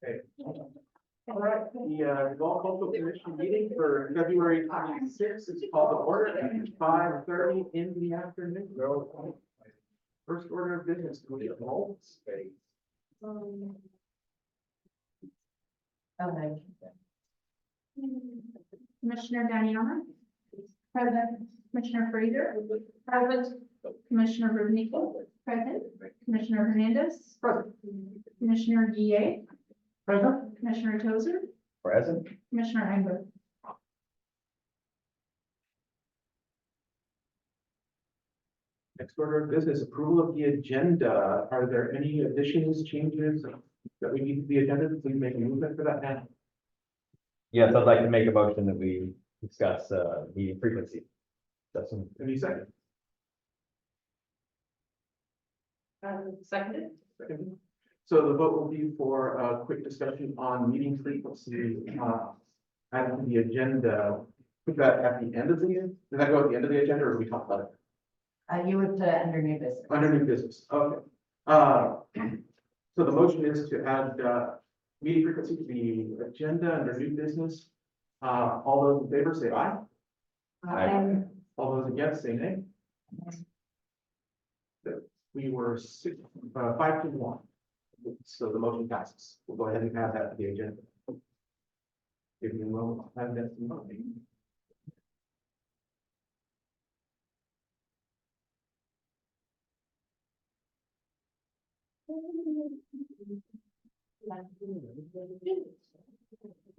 Okay. All right, the Duvall Cultural Commission meeting for February 26th is called to order at 5:30 in the afternoon. First order of business, can we get hold space? Okay. Commissioner Daniela. Present. Commissioner Fraser. Present. Commissioner Rubnico. Present. Commissioner Hernandez. Present. Commissioner Guillet. Present. Commissioner Tozer. Present. Commissioner Engler. Next order of business, approval of the agenda. Are there any additions, changes that we need to the agenda? Please make a movement for that now. Yes, I'd like to make a motion that we discuss meeting frequency. That's Any second? Seconded. Second. So the vote will be for a quick discussion on meeting frequency, adding to the agenda. Put that at the end of the, does that go at the end of the agenda or do we talk about it? You would put it under new business. Under new business, okay. So the motion is to add, meeting frequency to the agenda under new business. All those in favor say aye. Aye. All those against say nay. We were 5-1. So the motion passes. We'll go ahead and add that to the agenda. If you will, have that in mind.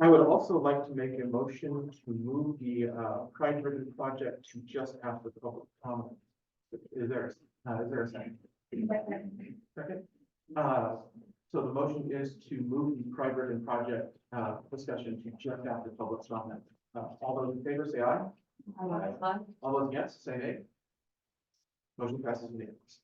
I would also like to make a motion to move the Pride Ribbon project to just after public comment. Is there a second? Second. So the motion is to move the Pride Ribbon project discussion to just after public comment. All those in favor say aye. Aye. All those against say nay. Motion passes unanimously.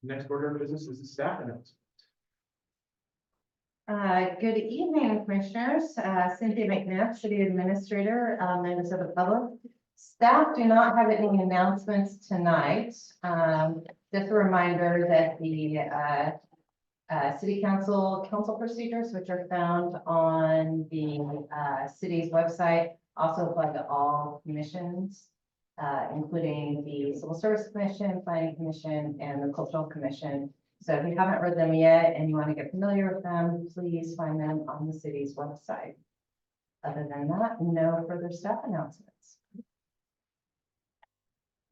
Next order of business is the staff announcement. Good evening, Commissioners. Cynthia McNabb, City Administrator, members of the public. Staff do not have any announcements tonight. Just a reminder that the City Council procedures, which are found on the city's website, also apply to all commissions, including the Civil Service Commission, Planning Commission, and the Cultural Commission. So if you haven't read them yet and you want to get familiar with them, please find them on the city's website. Other than that, no further staff announcements.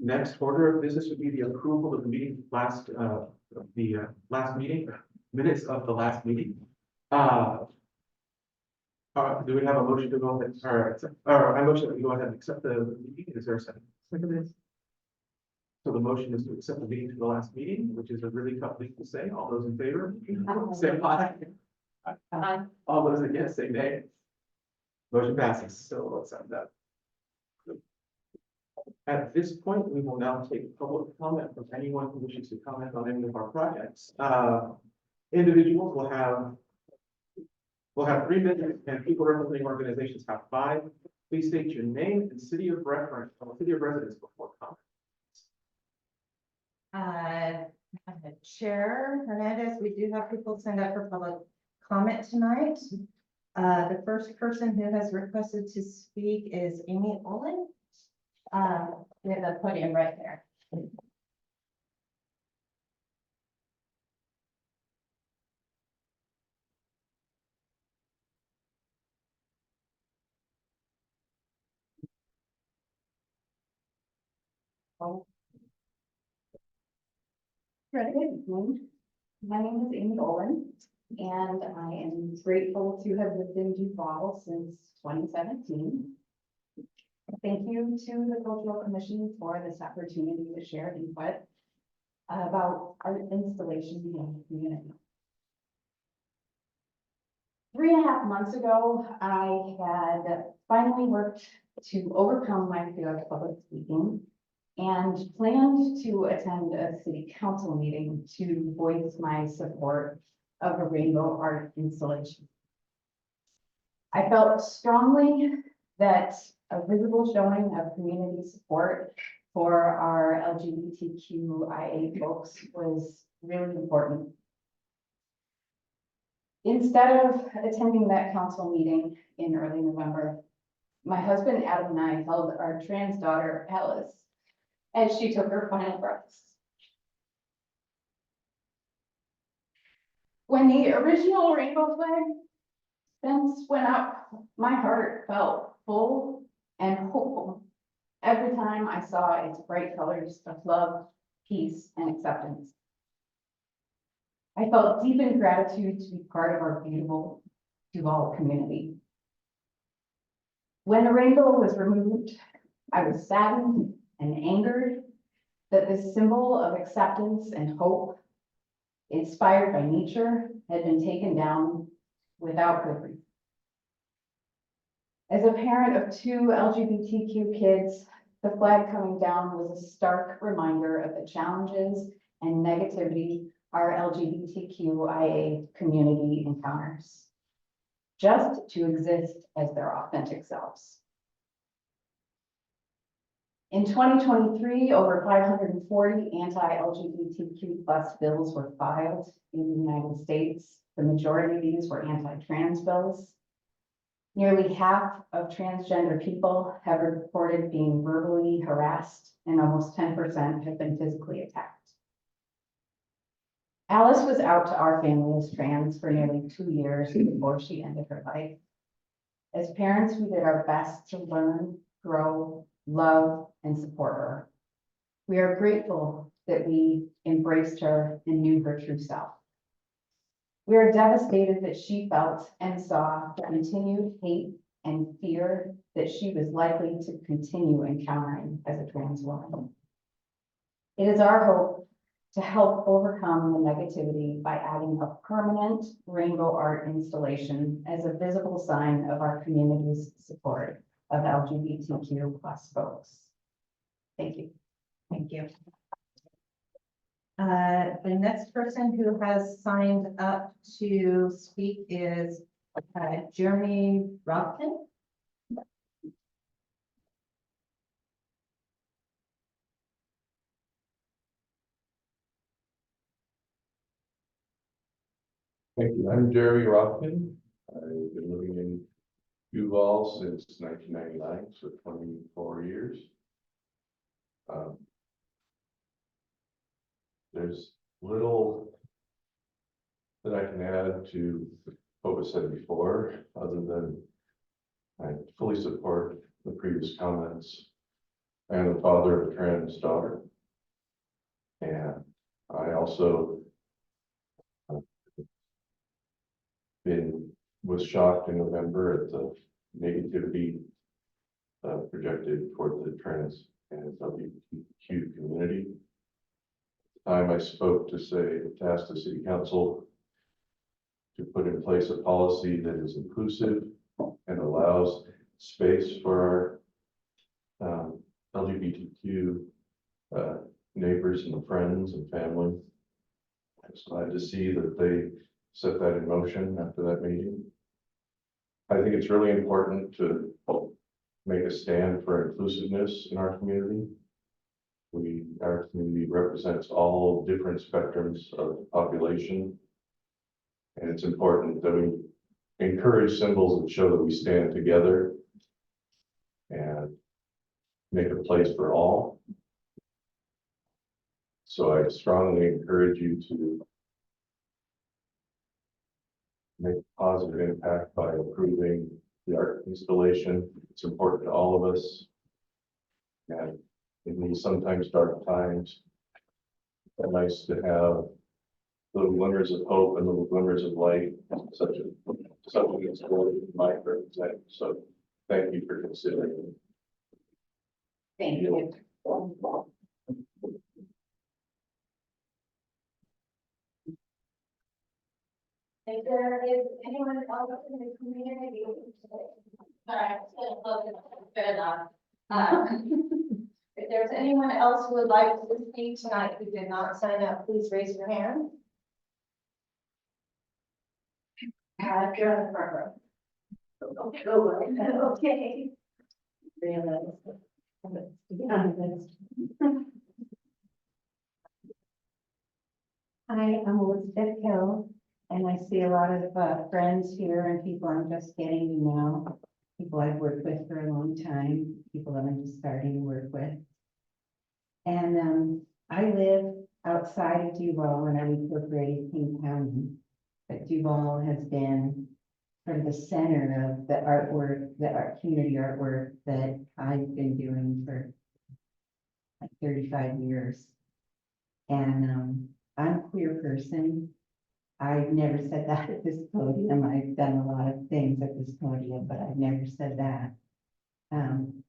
Next order of business would be the approval of the meeting last meeting, minutes of the last meeting. Do we have a motion to go ahead, or I motion that we go ahead and accept the meeting? Is there a second? Second. So the motion is to accept the meeting to the last meeting, which is a really tough thing to say. All those in favor, say aye. Aye. All those against say nay. Motion passes. So let's have that. At this point, we will now take public comment from anyone who wishes to comment on any of our projects. Individuals will have 3 minutes, and people representing organizations have 5. Please state your name and city of reference, city of residence before comment. Chair Hernandez, we do have people signed up for public comment tonight. The first person who has requested to speak is Amy Olin. We have the podium right there. Good. My name is Amy Olin, and I am grateful to have lived in Duvall since 2017. Thank you to the Cultural Commission for this opportunity to share input about art installation in the community. 3.5 months ago, I had finally worked to overcome my fear of public speaking and planned to attend a city council meeting to voice my support of a rainbow art installation. I felt strongly that a visible showing of community support for our LGBTQIA folks was really important. Instead of attending that council meeting in early November, my husband Adam and I held our trans daughter Alice as she took her final breaths. When the original rainbow flag fence went up, my heart felt full and hopeful every time I saw its bright colors of love, peace, and acceptance. I felt deep in gratitude to be part of our beautiful Duvall community. When the rainbow was removed, I was saddened and angered that this symbol of acceptance and hope, inspired by nature, had been taken down without good reason. As a parent of 2 LGBTQ kids, the flag coming down was a stark reminder of the challenges and negativity our LGBTQIA community encounters, just to exist as their authentic selves. In 2023, over 540 anti-LGBTQ plus bills were filed in the United States. The majority of these were anti-trans bills. Nearly half of transgender people have reported being verbally harassed, and almost 10% have been physically attacked. Alice was out to our family as trans for nearly 2 years before she ended her life. As parents, we did our best to learn, grow, love, and support her. We are grateful that we embraced her and knew her true self. We are devastated that she felt and saw the continued hate and fear that she was likely to continue encountering as a trans woman. It is our hope to help overcome the negativity by adding a permanent rainbow art installation as a visible sign of our community's support of LGBTQ plus folks. Thank you. Thank you. The next person who has signed up to speak is Jeremy Robkin. Thank you. I'm Jeremy Rothman. I've been living in Duvall since 1999, so 24 years. There's little that I can add to what was said before, other than I fully support the previous comments. I am the father of a trans daughter, and I also was shocked in November at the negativity projected toward the trans and LGBTQ community. At the time I spoke to ask the city council to put in place a policy that is inclusive and allows space for our LGBTQ neighbors and friends and family. I was glad to see that they set that in motion after that meeting. I think it's really important to make a stand for inclusiveness in our community. Our community represents all different spectrums of the population. And it's important that we encourage symbols that show that we stand together and make a place for all. So I strongly encourage you to make a positive impact by approving the art installation. It's important to all of us. And in these sometimes dark times, it's nice to have little glimmers of hope and little glimmers of light, such as might represent. So thank you for considering it. Thank you. If there is anyone else in the community, fair enough. If there's anyone else who would like to speak tonight who did not sign up, please raise your hand. If you're in the front row. Okay. realize. To be honest. Hi, I'm Elizabeth Hill, and I see a lot of friends here and people I'm just getting to know. People I've worked with for a long time, people that I'm just starting to work with. And I live outside of Duvall and I'm incorporated King County. But Duvall has been sort of the center of the artwork, the art, community artwork that I've been doing for like 35 years. And I'm a queer person. I've never said that at this podium. I've done a lot of things at this podium, but I've never said that.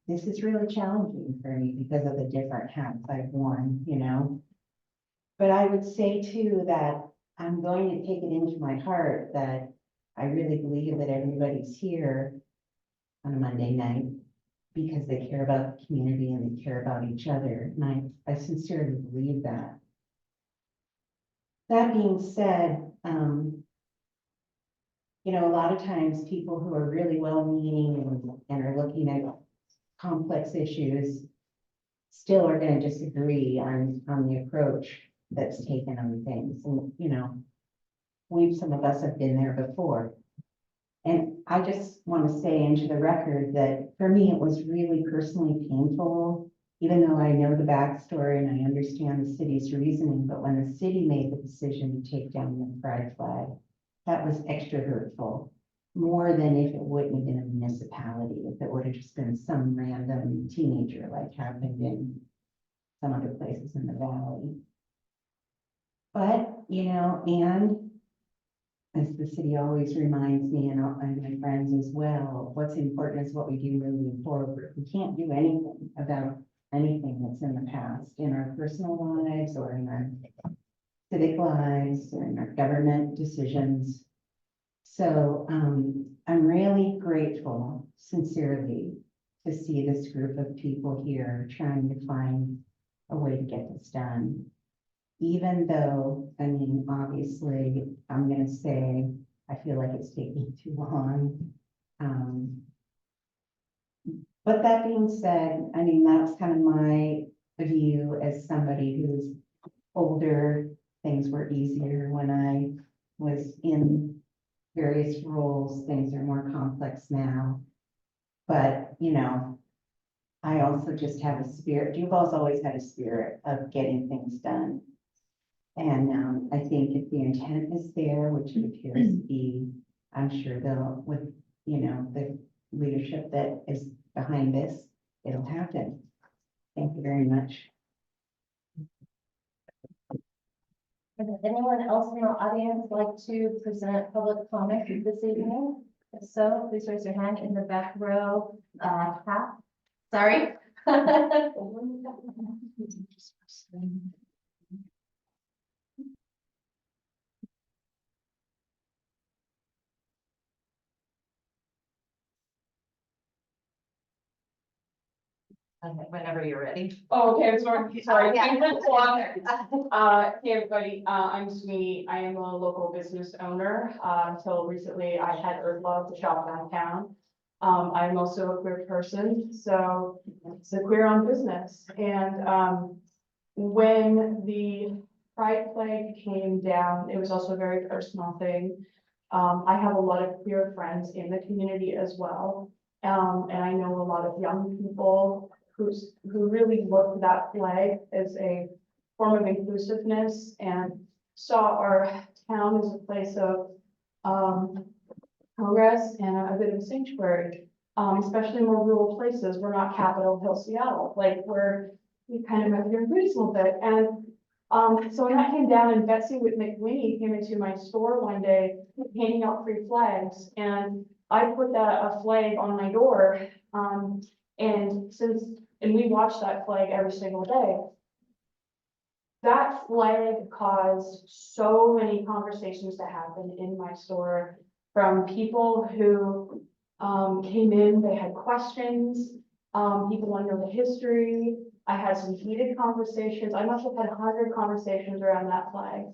This is really challenging for me because of the different hats I've worn, you know. But I would say too that I'm going to take it into my heart that I really believe that everybody's here on a Monday night because they care about the community and they care about each other. And I sincerely believe that. That being said, you know, a lot of times people who are really well-meaning and are looking at complex issues still are going to disagree on the approach that's taken on things. And, you know, some of us have been there before. And I just want to say into the record that for me, it was really personally painful, even though I know the backstory and I understand the city's reasoning. But when the city made the decision to take down the pride flag, that was extra hurtful, more than if it wouldn't have been a municipality, if it would have just been some random teenager like happened in some other places in the valley. But, you know, and as the city always reminds me and my friends as well, what's important is what we do moving forward. We can't do anything about anything that's in the past, in our personal lives or in our civic lives or in our government decisions. So I'm really grateful, sincerely, to see this group of people here trying to find a way to get this done. Even though, I mean, obviously, I'm going to say, I feel like it's taking too long. But that being said, I mean, that's kind of my view as somebody who's older. Things were easier when I was in various roles. Things are more complex now. But, you know, I also just have a spirit. Duvall's always had a spirit of getting things done. And I think if the intent is there, which it appears to be, I'm sure they'll, with, you know, the leadership that is behind this, it'll happen. Thank you very much. Would anyone else in the audience like to present public comment this evening? If so, please raise your hand in the back row. Half. Sorry. Okay, whenever you're ready. Oh, okay, I'm sorry. Yeah. Hey, everybody, I'm Sweeney. I am a local business owner. Until recently, I had Earth Love, the shop downtown. I'm also a queer person, so it's a queer-owned business. And when the pride flag came down, it was also a very personal thing. I have a lot of queer friends in the community as well. And I know a lot of young people who really look at that flag as a form of inclusiveness and saw our town as a place of progress and a bit of a sanctuary, especially in more rural places. We're not Capitol Hill, Seattle, like we kind of have your roots a little bit. And so when that came down and Betsy with McWinney came into my store one day handing out free flags, and I put a flag on my door. And we watch that flag every single day. That flag caused so many conversations to happen in my store from people who came in, they had questions, people want to know the history. I had some heated conversations. I must have had 100 conversations around that flag.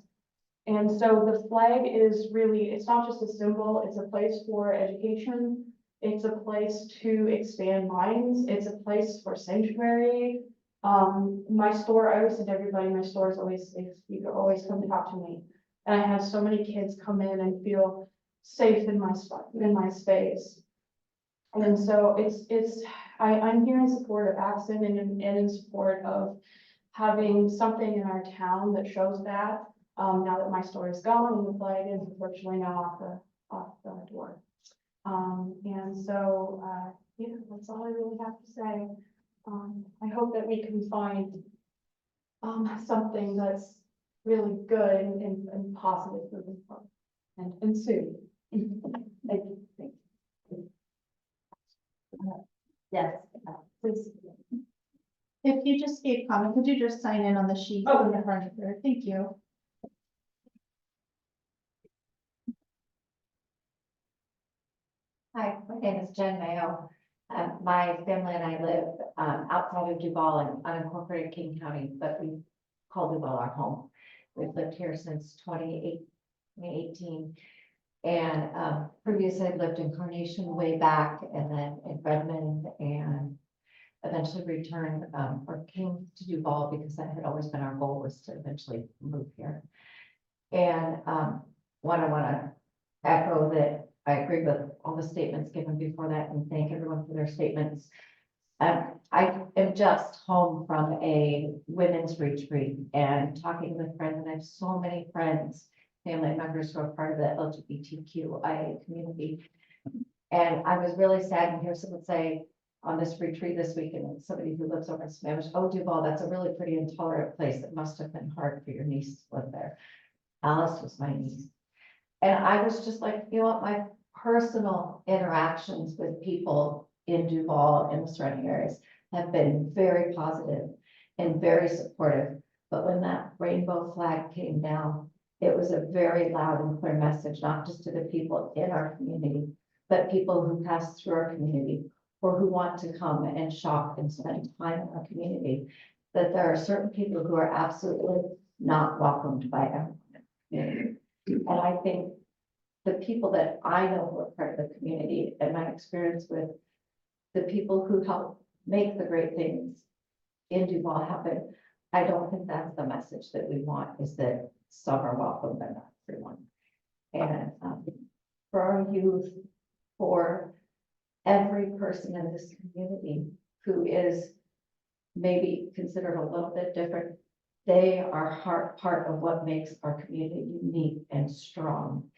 And so the flag is really, it's not just a symbol, it's a place for education, It's a place to expand minds. It's a place for sanctuary. My store, I always said to everybody, my store is always safe. You can always come talk to me. And I have so many kids come in and feel safe in my spot, in my space. And so I'm here in support of Axon and in support of having something in our town that shows that, now that my store is gone and the flag is unfortunately now off the door. And so, yeah, that's all I really have to say. I hope that we can find, something that's really good and positive moving forward and soon. Thank you. Yes, please. If you just gave comment, could you just sign in on the sheet? Oh, in the front of there? Thank you. Hi, my name is Jen Mayo. My family and I live outside of Duvall in unincorporated King County, but we call Duvall our home. We've lived here since 2018. And previously I lived in Carnation way back and then in Redmond and eventually returned or came to Duvall because that had always been our goal, was to eventually move here. And I want to echo that I agree with all the statements given before that and thank everyone for their statements. I am just home from a women's retreat and talking with friends, and I have so many friends, family members who are part of the LGBTQIA community. And I was really sad to hear someone say on this retreat this weekend, and somebody who lives over in Spanish, oh, Duvall, that's a really pretty intolerant place. It must have been hard for your niece to live there. Alice was my niece. And I was just like, you know what, my personal interactions with people in Duvall and the surrounding areas have been very positive and very supportive. But when that rainbow flag came down, it was a very loud and clear message, not just to the people in our community, but people who pass through our community or who want to come and shop and spend time in our community, that there are certain people who are absolutely not welcomed by everyone. And I think the people that I know who are part of the community and my experience with the people who help make the great things in Duvall happen, I don't think that's the message that we want, is that some are welcome, but not everyone. And for our youth, for every person in this community who is maybe considered a little bit different, they are part of what makes our community unique and strong.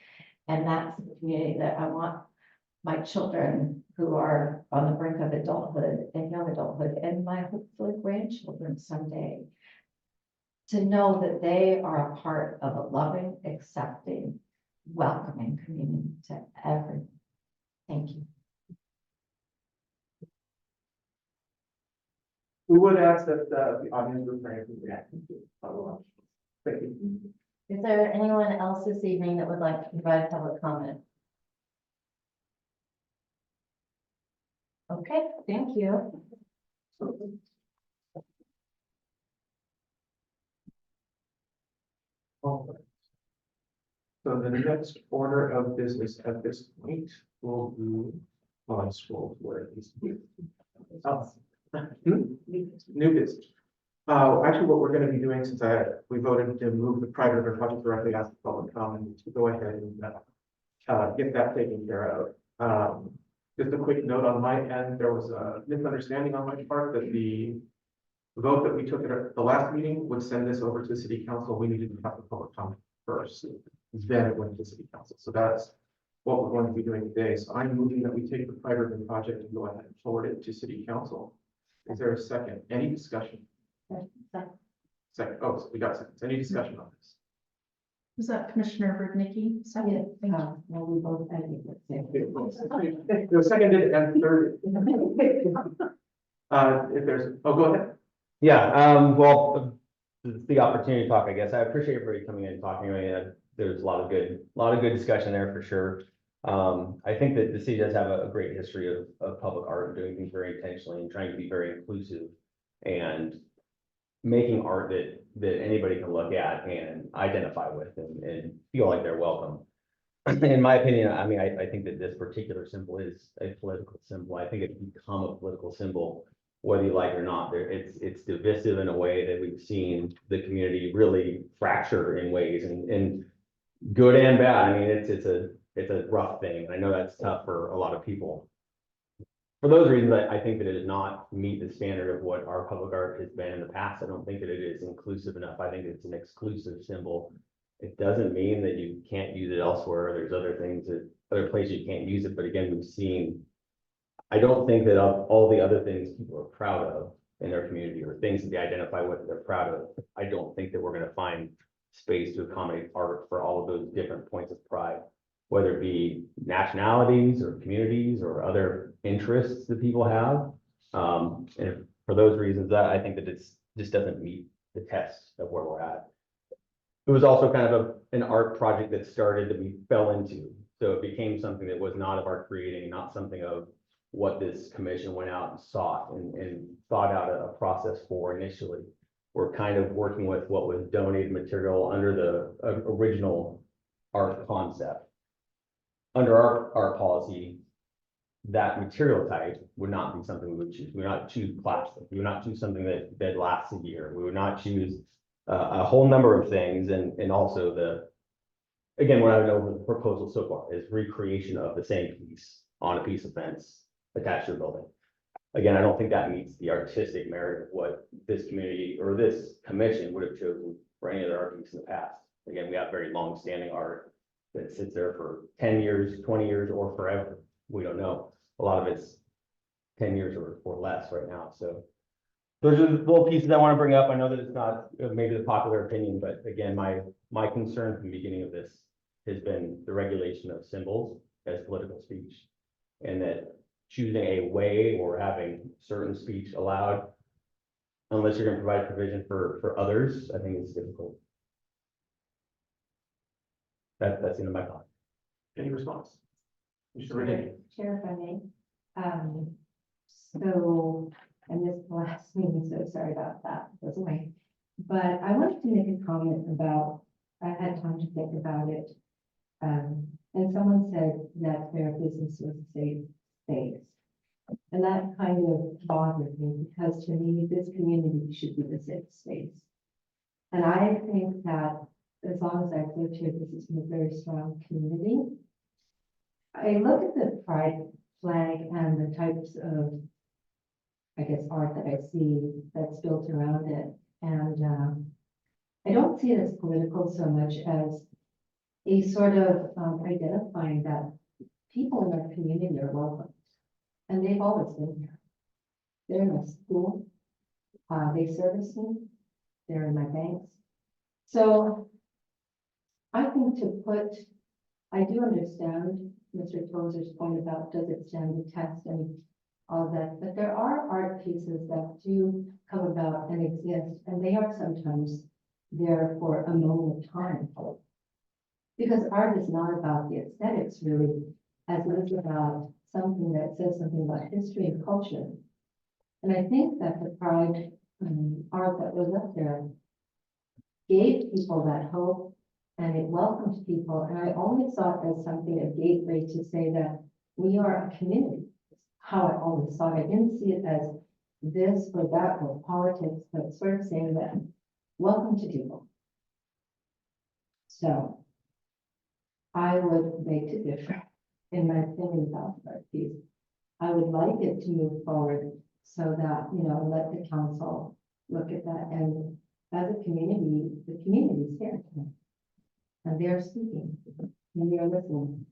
And that's the community that I want my children who are on the brink of adulthood and young adulthood, and my hopefully grandchildren someday, to know that they are a part of a loving, accepting, welcoming community to everyone. Thank you. We would ask that the audience refrain from reacting to otherwise. Thank you. Is there anyone else this evening that would like to provide public comment? Okay, thank you. All right. So the next order of business at this point will be on scroll where it is. New business. Actually, what we're going to be doing, since we voted to move the private river project directly as the public comment, to go ahead and get that taken care of. Just a quick note on my end, there was a misunderstanding on my part that the vote that we took at the last meeting would send this over to the city council. We needed to have the public comment first, then it went to city council. So that's what we're going to be doing today. So I'm moving that we take the private river project and go ahead and forward it to city council. Is there a second? Any discussion? Second. Oh, so we got seconds. Any discussion on this? Was that Commissioner Rudnicki? Second. Thank you. No, we both had It was seconded and third. If there's, oh, go ahead. Yeah, well, the opportunity to talk, I guess. I appreciate everybody coming in and talking. I mean, there's a lot of good discussion there for sure. I think that the city does have a great history of public art and doing things very intentionally and trying to be very inclusive and making art that anybody can look at and identify with and feel like they're welcome. in my opinion, I mean, I think that this particular symbol is a political symbol. I think it's become a political symbol, whether you like it or not. It's divisive in a way that we've seen the community really fracture in ways and good and bad. I mean, it's a rough thing. I know that's tough for a lot of people. For those reasons, I think that it does not meet the standard of what our public art has been in the past. I don't think that it is inclusive enough. I think it's an exclusive symbol. It doesn't mean that you can't use it elsewhere. There's other things that, other places you can't use it, but again, we've seen. I don't think that of all the other things people are proud of in their community or things that they identify with that they're proud of, I don't think that we're gonna find space to accommodate art for all of those different points of pride, whether it be nationalities or communities or other interests that people have. And for those reasons, I think that it's just doesn't meet the test of where we're at. It was also kind of an art project that started that we fell into. So it became something that was not of our creating, not something of what this commission went out and sought and thought out a process for initially. We're kind of working with what was donated material under the original art concept. Under our policy, that material type would not be something we would choose. We would not choose plastic. We would not choose something that lasts a year. We would not choose a whole number of things, and also again, what I know over the proposal so far is recreation of the same piece on a piece of fence attached to a building. Again, I don't think that meets the artistic merit of what this community or this commission would have chosen for any other art piece in the past. Again, we have very long-standing art that sits there for 10 years, 20 years, or forever. We don't know. A lot of it's 10 years or less right now, so. Those are the little pieces I want to bring up. I know that it's not maybe the popular opinion, but again, my concern from the beginning of this has been the regulation of symbols as political speech. And that choosing a way or having certain speech allowed, unless you're going to provide provision for others, I think it's difficult. That's the end of my thought. Any response? Mr. Renee? Chair, if I may. So I missed the last meeting, so sorry about that. It was away. But I wanted to make a comment about, I had time to think about it. And someone said that their business was a safe space. And that kind of bothered me because to me, this community should be the safe space. And I think that as long as I've lived here, this has been a very strong community. I look at the pride flag and the types of, I guess, art that I see that's built around it. And I don't see it as political so much as a sort of identifying that people in our community are welcome. And they've always been here. They're in my school. They service me. They're in my banks. So I think I do understand Mr. Tozer's point about does it stand the test and all that, but there are art pieces that do come about and exist, and they are sometimes there for a moment of time. Because art is not about the aesthetics really, as it is about something that says something about history and culture. And I think that the pride art that was up there gave people that hope, and it welcomed people. And I always saw it as something, a gateway to say that we are a community. How I always saw it. I didn't see it as this or that or politics, but sort of saying that welcome to Duvall. So I would beg to differ in my opinion about art piece. I would like it to move forward so that, let the council look at that. And as a community, the community is here tonight. And they're speaking and they're listening.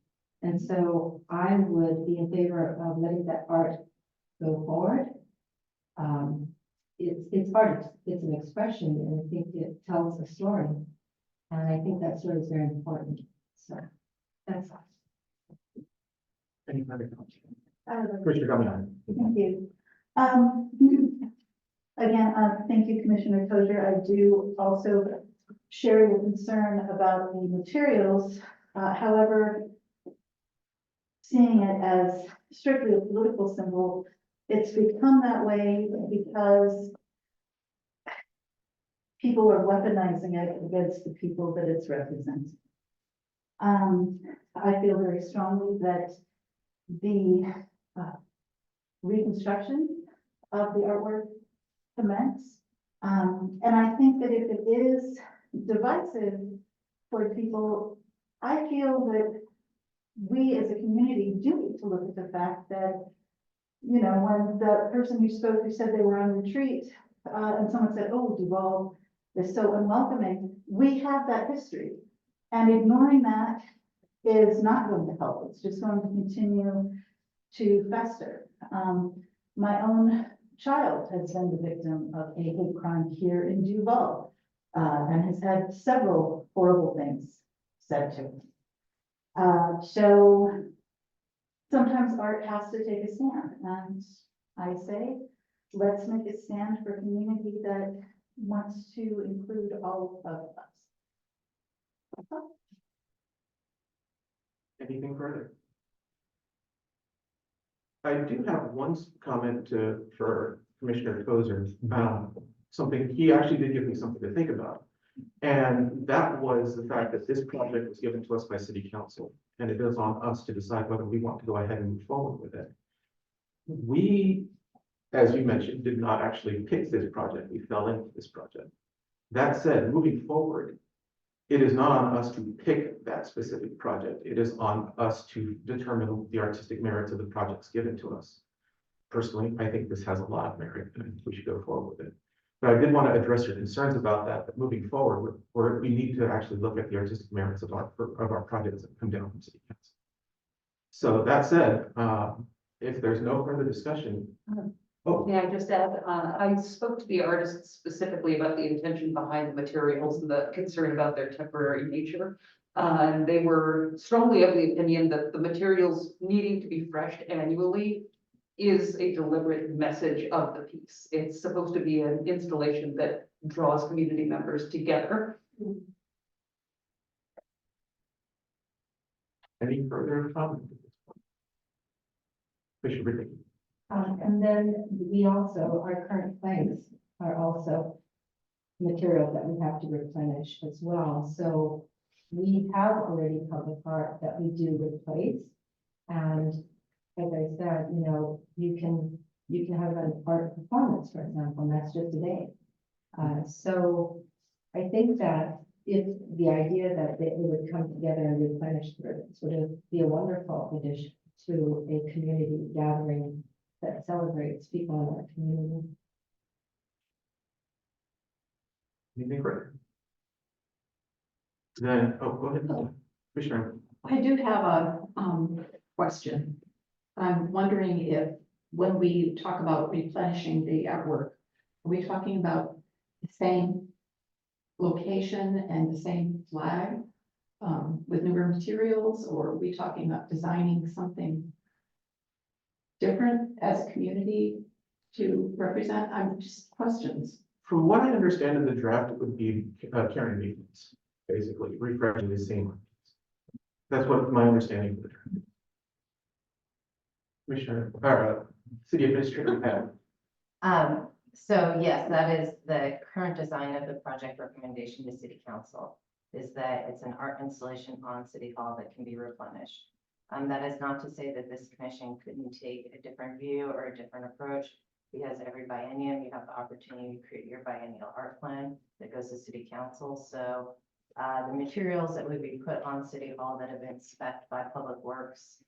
And so I would be in favor of letting that art go forward. It's art, it's an expression, and I think it tells a story. And I think that story is very important. So that's all. Any other comments? Commissioner Gomez. Thank you. Again, thank you, Commissioner Tozier. I do also share your concern about the materials. However, seeing it as strictly a political symbol, it's become that way because people are weaponizing it against the people that it's representing. I feel very strongly that the reconstruction of the artwork commence. And I think that if it is divisive for people, I feel that we as a community do need to look at the fact that, you know, when the person who spoke, who said they were on retreat, and someone said, oh, Duvall is so unwelcoming, we have that history. And ignoring that is not going to help. It's just going to continue to fester. My own child has been the victim of a hate crime here in Duvall, and has had several horrible things said to him. So sometimes art has to take a stand, and I say, let's make a stand for a community that wants to include all of us. That's all. Anything further? I do have one comment for Commissioner Tozer. Something, he actually did give me something to think about. And that was the fact that this project was given to us by City Council, and it is on us to decide whether we want to go ahead and move forward with it. We, as you mentioned, did not actually pick this project. We fell into this project. That said, moving forward, it is not on us to pick that specific project. It is on us to determine the artistic merits of the projects given to us. Personally, I think this has a lot of merit, and we should go forward with it. But I did want to address your concerns about that, but moving forward, we need to actually look at the artistic merits of our projects that come down from City Council. So that said, if there's no further discussion. Oh, Yeah, just add, I spoke to the artists specifically about the intention behind the materials and the concern about their temporary nature. And they were strongly of the opinion that the materials needing to be freshed annually is a deliberate message of the piece. It's supposed to be an installation that draws community members together. any further comment? Commissioner Ridley. And then we also, our current plans are also material that we have to replenish as well. So we have already public art that we do replace. And as I said, you know, you can have an art performance, for example, and that's just a day. So I think that if the idea that they would come together and replenish would be a wonderful addition to a community gathering that celebrates people in our community. Anything further? Then, oh, go ahead, Commissioner. I do have a question. I'm wondering if, when we talk about replenishing the artwork, are we talking about the same location and the same flag with newer materials, or are we talking about designing something different as a community to represent? I'm just questions. From what I understand in the draft, it would be care and maintenance, basically refreshing the same. That's what my understanding of the draft is. Commissioner, or City Administrator Pat. So yes, that is the current design of the project recommendation to City Council, is that it's an art installation on City Hall that can be replenished. That is not to say that this commission couldn't take a different view or a different approach, because every biennium you have the opportunity to create your biennial art plan that goes to City Council. So the materials that would be put on City Hall that have been spec'd by Public Works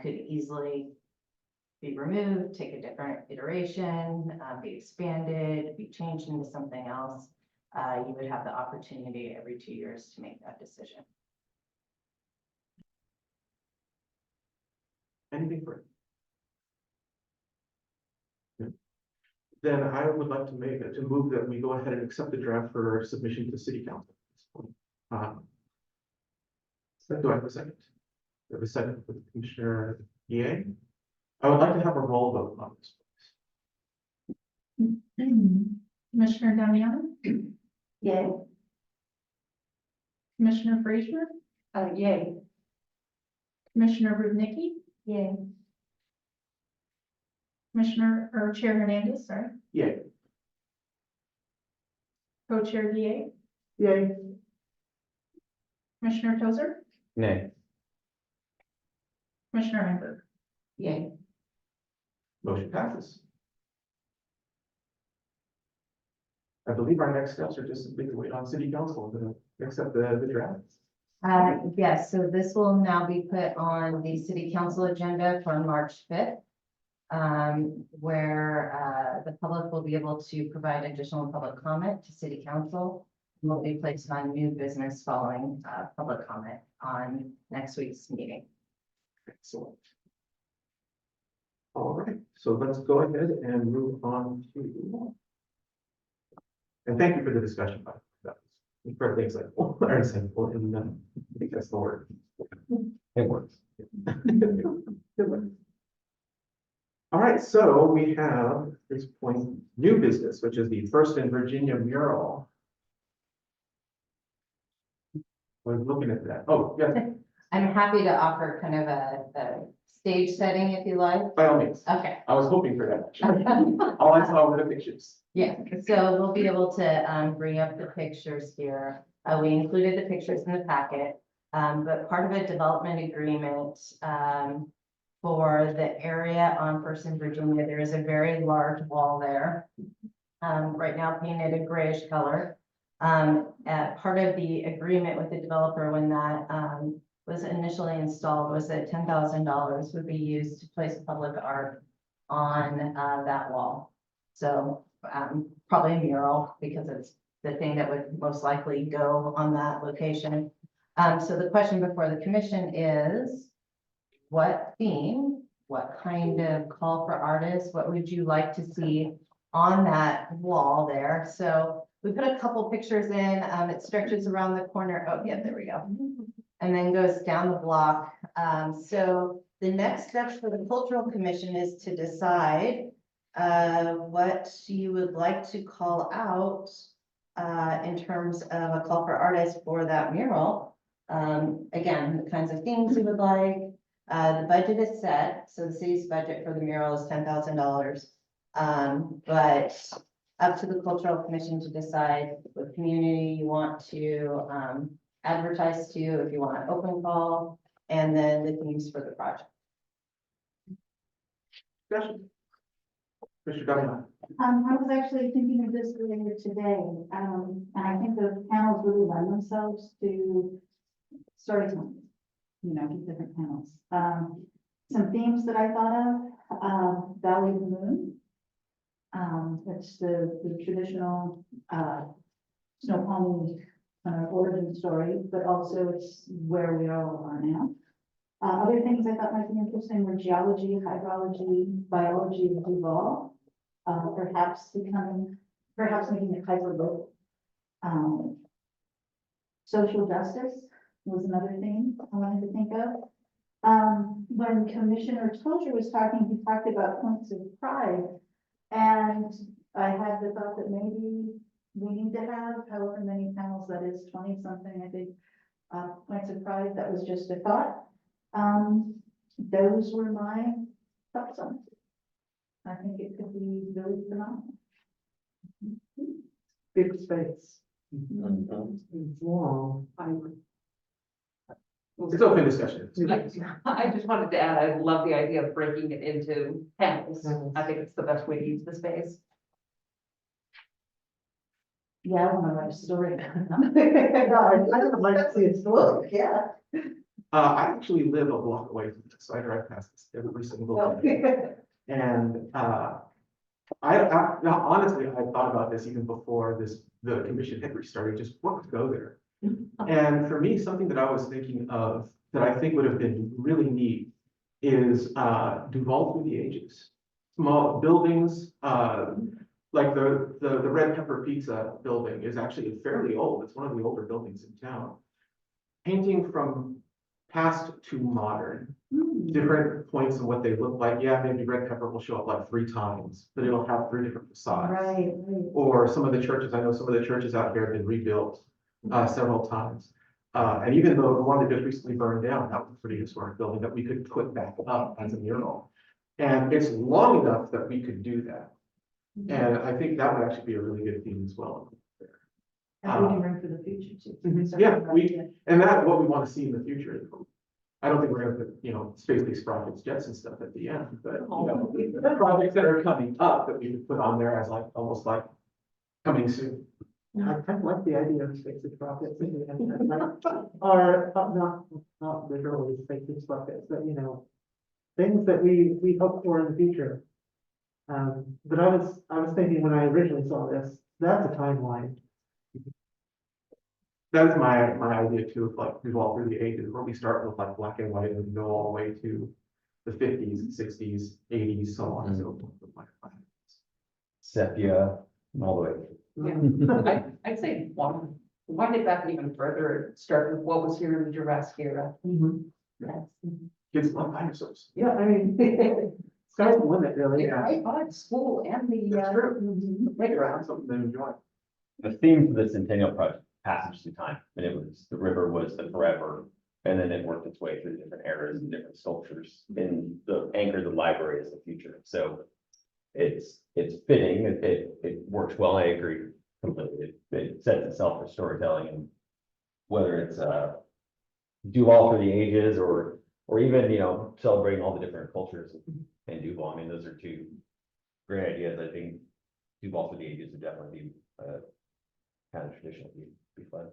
could easily be removed, take a different iteration, be expanded, be changed into something else. You would have the opportunity every 2 years to make that decision. Anything further? Then I would like to move that we go ahead and accept the draft for submission to City Council at this point. So do I have a second? Do I have a second with Commissioner Yeh? I would like to have a roll vote on this. Commissioner Damiano, Yay. Commissioner Frazier, Yay. Commissioner Rudnicki, Yay. Commissioner or Chair Hernandez, sorry, Yay. Co-Chair Yeh, Yay. Commissioner Tozer, Nay. Commissioner Rainville. Yay. Motion passes. I believe our next steps are just simply to wait on city council to accept the drafts. Yes, so this will now be put on the city council agenda for March 5th. Where the public will be able to provide additional public comment to city council. And will be placed on new business following public comment on next week's meeting. Excellent. All right, so let's go ahead and move on to. And thank you for the discussion. By the way. That was incredibly insightful, very insightful, and I think that's the word. It works. Good work. All right, so we have at this point new business, which is the First in Virginia mural. We're looking at that. Oh, yeah, I'm happy to offer kind of a stage setting if you like. by all means. Okay. I was hoping for that. All I saw were the pictures. Yeah, so we'll be able to bring up the pictures here. We included the pictures in the packet, but part of a development agreement for the area on First in Virginia, there is a very large wall there. Right now painted a grayish color. Part of the agreement with the developer when that was initially installed was that $10,000 would be used to place public art on that wall. So probably a mural because it's the thing that would most likely go on that location. So the question before the commission is, what theme, what kind of call for artists, what would you like to see on that wall there? So we put a couple pictures in, it stretches around the corner. Oh, yeah, there we go. And then goes down the block. So the next step for the Cultural Commission is to decide what you would like to call out in terms of a call for artists for that mural. Again, the kinds of things you would like. The budget is set, so the city's budget for the mural is $10,000. But up to the Cultural Commission to decide what community you want to advertise to, if you want an open call, and then the themes for the project. Discussion. Mr. Duvall. I was actually thinking of this earlier today, and I think the panels really lend themselves to storytelling, different panels. Some themes that I thought of, Valley of the Moon. It's the traditional, snow pony origin story, but also it's where we all are now. Other things I thought might be interesting were geology, hydrology, biology of Duvall, perhaps making it hyper local. Social justice was another thing I wanted to think of. When Commissioner Tozer was talking, he talked about points of pride, and I had the thought that maybe we need to have however many panels that is, 20 something, I think, points of pride. That was just a thought. Those were my thoughts on it. I think it could be really phenomenal. Big space. Long. It's open discussion. I just wanted to add, I love the idea of breaking it into panels. I think it's the best way to use the space. Yeah, I want to write a story. I would like to see it look, yeah. I actually live a block away from this, so I drive past this every single day. And now, honestly, I thought about this even before the commission had restarted, just what could go there? And for me, something that I was thinking of that I think would have been really neat is Duvall through the ages. Small buildings, like the Red Pepper Pizza building is actually fairly old. It's one of the older buildings in town. Painting from past to modern, different points of what they look like. Yeah, maybe Red Pepper will show up like 3 times, but it'll have 3 different facades. Right. Or some of the churches, I know some of the churches out here have been rebuilt several times. And even though the one that just recently burned down, that was a pretty historic building that we could put back up as a mural. And it's long enough that we could do that. And I think that would actually be a really good theme as well. And we can run for the future too. Yeah, and that's what we want to see in the future. I don't think we're gonna put, space-based rockets, jets and stuff at the end, but, projects that are coming up that we could put on there as like, almost like coming soon. I kind of like the idea of space-based rockets. Or, not literally space-based rockets, but, things that we hope for in the future. But I was thinking when I originally saw this, that's a timeline. That's my idea too, of like, Duvall through the ages, where we start with like black and white and go all the way to the 50s, 60s, 80s, so on and so forth. Sepia, all the way. Yeah, I'd say wind it back even further, start with what was here in the Jurassic era. Kids love dinosaurs. Yeah, I mean, sky's the limit, really. Right by the school and the, That's true. Playground, something to enjoy. The theme for the Centennial Project, passage through time, and it was, the river was the forever. And then it worked its way through different eras and different sculptures, and the anchor of the library is the future, so. It's fitting, it works well, I agree completely, it sets itself for storytelling, and whether it's, Duvall for the ages, or even, celebrating all the different cultures in Duvall, I mean, those are two great ideas. I think Duvall for the ages would definitely be, kind of traditional, be fun.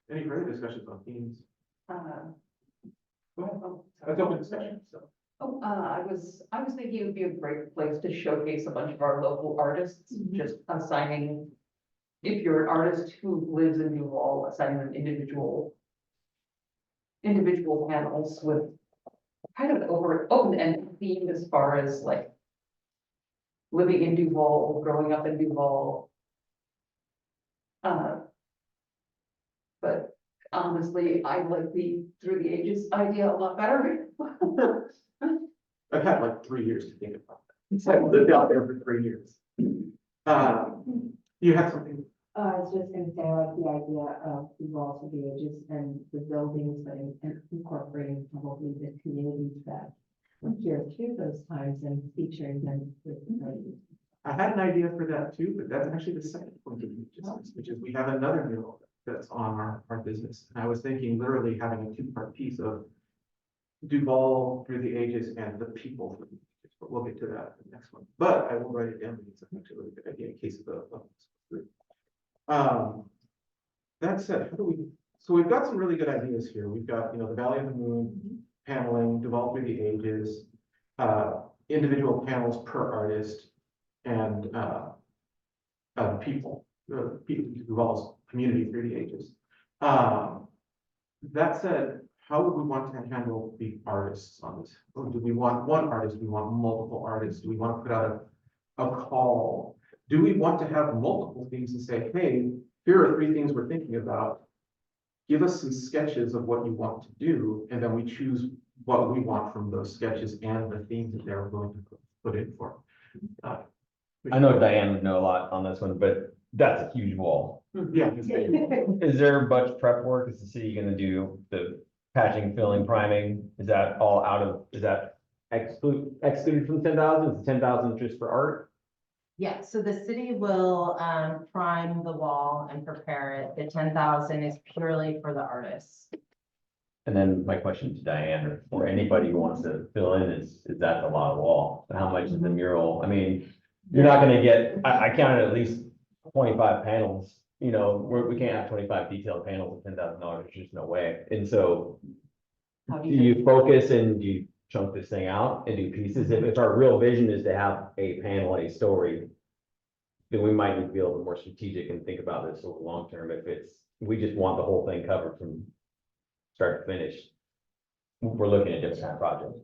Any further discussions on themes? uh, Go ahead. Let's open discussion, so. I was thinking it would be a great place to showcase a bunch of our local artists, just assigning. If you're an artist who lives in Duvall, assigning them individual panels with kind of an open-ended theme as far as like living in Duvall, growing up in Duvall. But honestly, I like the Through the Ages idea a lot better. I've had like 3 years to think about that. So I've lived out there for 3 years. You have something? I was just gonna say, I like the idea of the walls of the ages and the buildings, but incorporating probably the communities that were here through those times and featuring them with. I had an idea for that too, but that's actually the second point of business, which is we have another mural that's on our business. And I was thinking literally having a two-part piece of Duvall through the ages and the people through the ages, but we'll get to that in the next one. But I will write it down because it's actually a really good idea in case of the. That said, so we've got some really good ideas here. We've got, the Valley of the Moon, paneling, Duvall through the ages, individual panels per artist, and people, Duvall's community through the ages. That said, how would we want to handle the artists on this? Or do we want one artist? Do we want multiple artists? Do we want to put out a call? Do we want to have multiple things and say, hey, here are 3 things we're thinking about. Give us some sketches of what you want to do, and then we choose what we want from those sketches and the themes that they're going to put in for. I know Diane would know a lot on this one, but that's a huge wall. Yeah. Is there much prep work? Is the city gonna do the patching, filling, priming? Is that all is that excluded from 10,000? Is 10,000 just for art? Yeah, so the city will prime the wall and prepare it. The 10,000 is purely for the artists. And then my question to Diane, or anybody who wants to fill in, is that a lot of wall? How much is the mural? I mean, you're not gonna get, I counted at least 25 panels, we can't have 25 detailed panels at $10,000, there's just no way. And so How do you focus and do you chunk this thing out and do pieces? If our real vision is to have a panel, a story, then we might need to be a little bit more strategic and think about this over long term. If we just want the whole thing covered from start to finish, we're looking at different kind of projects.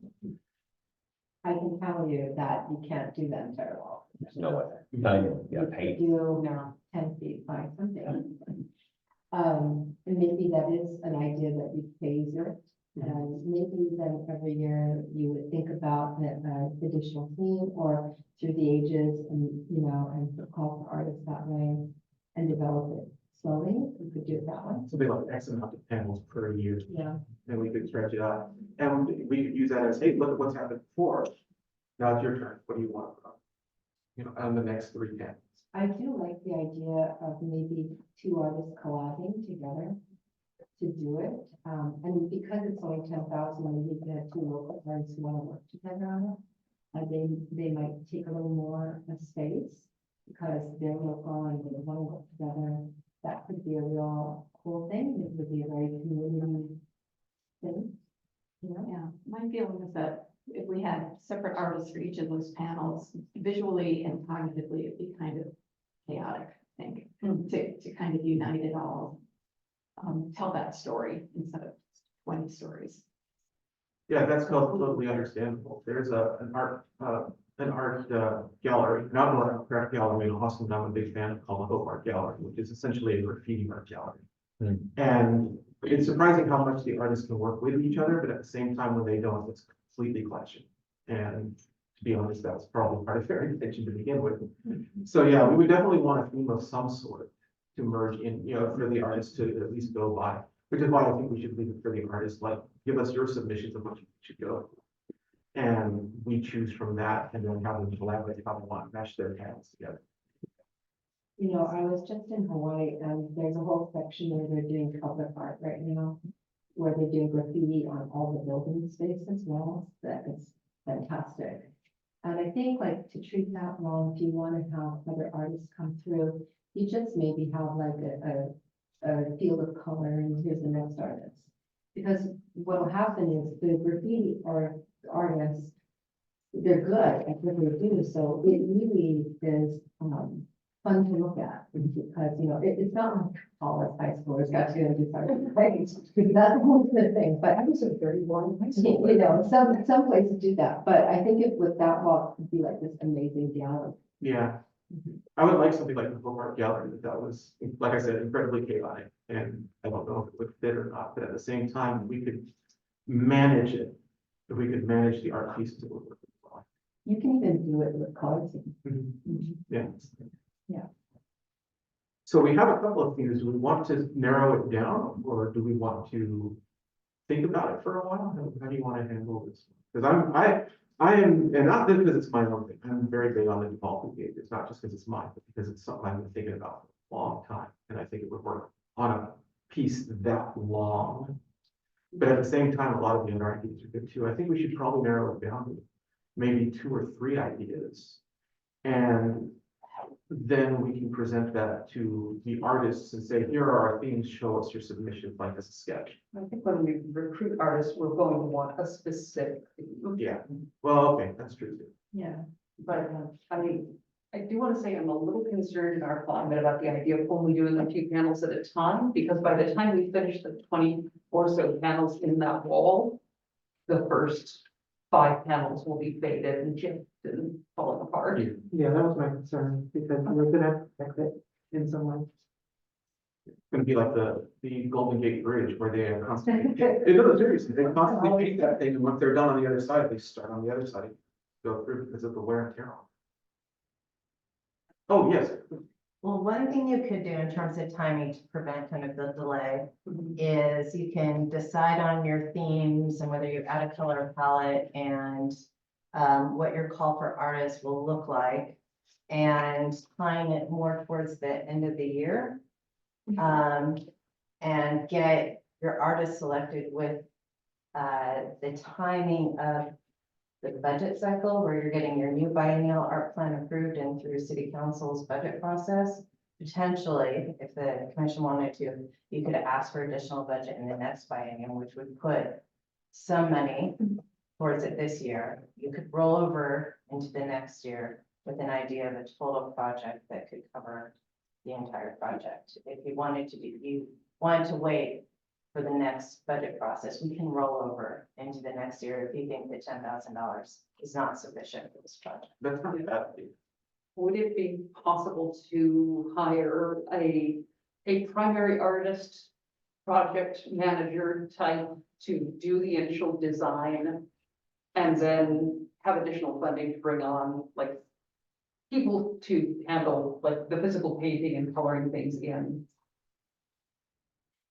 I can tell you that you can't do that very well. There's no way. Yeah, paint. Do now 10 feet by something. And maybe that is an idea that you phase it. And maybe then every year you would think about the additional theme or through the ages and, and call for artists that way and develop it slowly. We could do it that way. Something like X amount of panels per year, Yeah. and we could stretch it out. And we could use that as, hey, look at what's happened before. Now it's your turn. What do you want? On the next 3 panels. I do like the idea of maybe two artists collabing together to do it. And because it's only 10,000, maybe you can have two local artists who want to work together on it. They might take a little more of space because they're local and they want to work together. That could be a real cool thing. It would be a very community thing. You know? Yeah, my feeling is that if we had separate artists for each of those panels, visually and cognitively, it'd be kind of chaotic, I think, to kind of unite it all. Tell that story instead of 20 stories. Yeah, that's totally understandable. There's an art gallery, an outdoor art gallery in Austin. I'm a big fan of, called the Hope Art Gallery, which is essentially a graffiti art gallery. Hmm. And it's surprising how much the artists can work with each other, but at the same time, when they don't, it's completely clashing. And to be honest, that was probably part of their intention to begin with. So yeah, we would definitely want a theme of some sort to merge in, for the artists to at least go by, which is why I think we should leave it for the artists, like, give us your submissions of what you should go. And we choose from that and then have them collaborate how they want to mesh their hands together. I was just in Hawaii and there's a whole section where they're doing cover art right now, where they're doing graffiti on all the building space as well. That is fantastic. And I think like to treat that long, if you want to have other artists come through, you just maybe have like a field of color and here's the next artist. Because what will happen is the graffiti artists, they're good at what they do. So it really is, fun to look at because, it's not like all us high schoolers got to do something, right? That's one of the thing, but I was in 31, some places do that, but I think if with that walk would be like this amazing dialogue. Yeah. I would like something like the Book Art Gallery that was, like I said, incredibly chaotic. And I don't know if it would fit or not, but at the same time, we could manage it. If we could manage the art pieces, it would work as well. You can even do it with colors. Yeah. Yeah. So we have a couple of themes. Do we want to narrow it down or do we want to think about it for a while? How do you want to handle this? Because I am, and not just because it's my own thing, I'm very big on the Duvall gauge. It's not just because it's mine, but because it's something I've been thinking about for a long time. And I think it would work on a piece that long. But at the same time, a lot of the other ideas are good too. I think we should probably narrow it down to maybe 2 or 3 ideas. And then we can present that to the artists and say, here are our themes, show us your submissions like as a sketch. I think when we recruit artists, we're going to want a specific theme. Yeah, well, okay, that's true too. Yeah. But, I do want to say I'm a little concerned in our climate about the idea of only doing a few panels at a time, because by the time we finish the 20 or so panels in that wall, the first 5 panels will be faded and chipped and falling apart. Yeah, that was my concern, because we're gonna have to protect it in some way. It's gonna be like the Golden Gate Bridge where they constantly, no, seriously, they constantly paint that thing, and once they're done on the other side, they start on the other side, go through because of the wear and tear on. Oh, yes. Well, one thing you could do in terms of timing to prevent kind of the delay is you can decide on your themes and whether you add a color palette and what your call for artists will look like and tying it more towards the end of the year. And get your artist selected with the timing of the budget cycle where you're getting your new biennial art plan approved and through city council's budget process. Potentially, if the commission wanted to, you could ask for additional budget in the next biennium, which would put some money towards it this year. You could roll over into the next year with an idea of a total project that could cover the entire project. If you wanted to wait for the next budget process, we can roll over into the next year if you think that $10,000 is not sufficient for this project. That's not bad. Would it be possible to hire a primary artist, project manager type to do the initial design and then have additional funding to bring on like people to handle like the physical painting and coloring things in?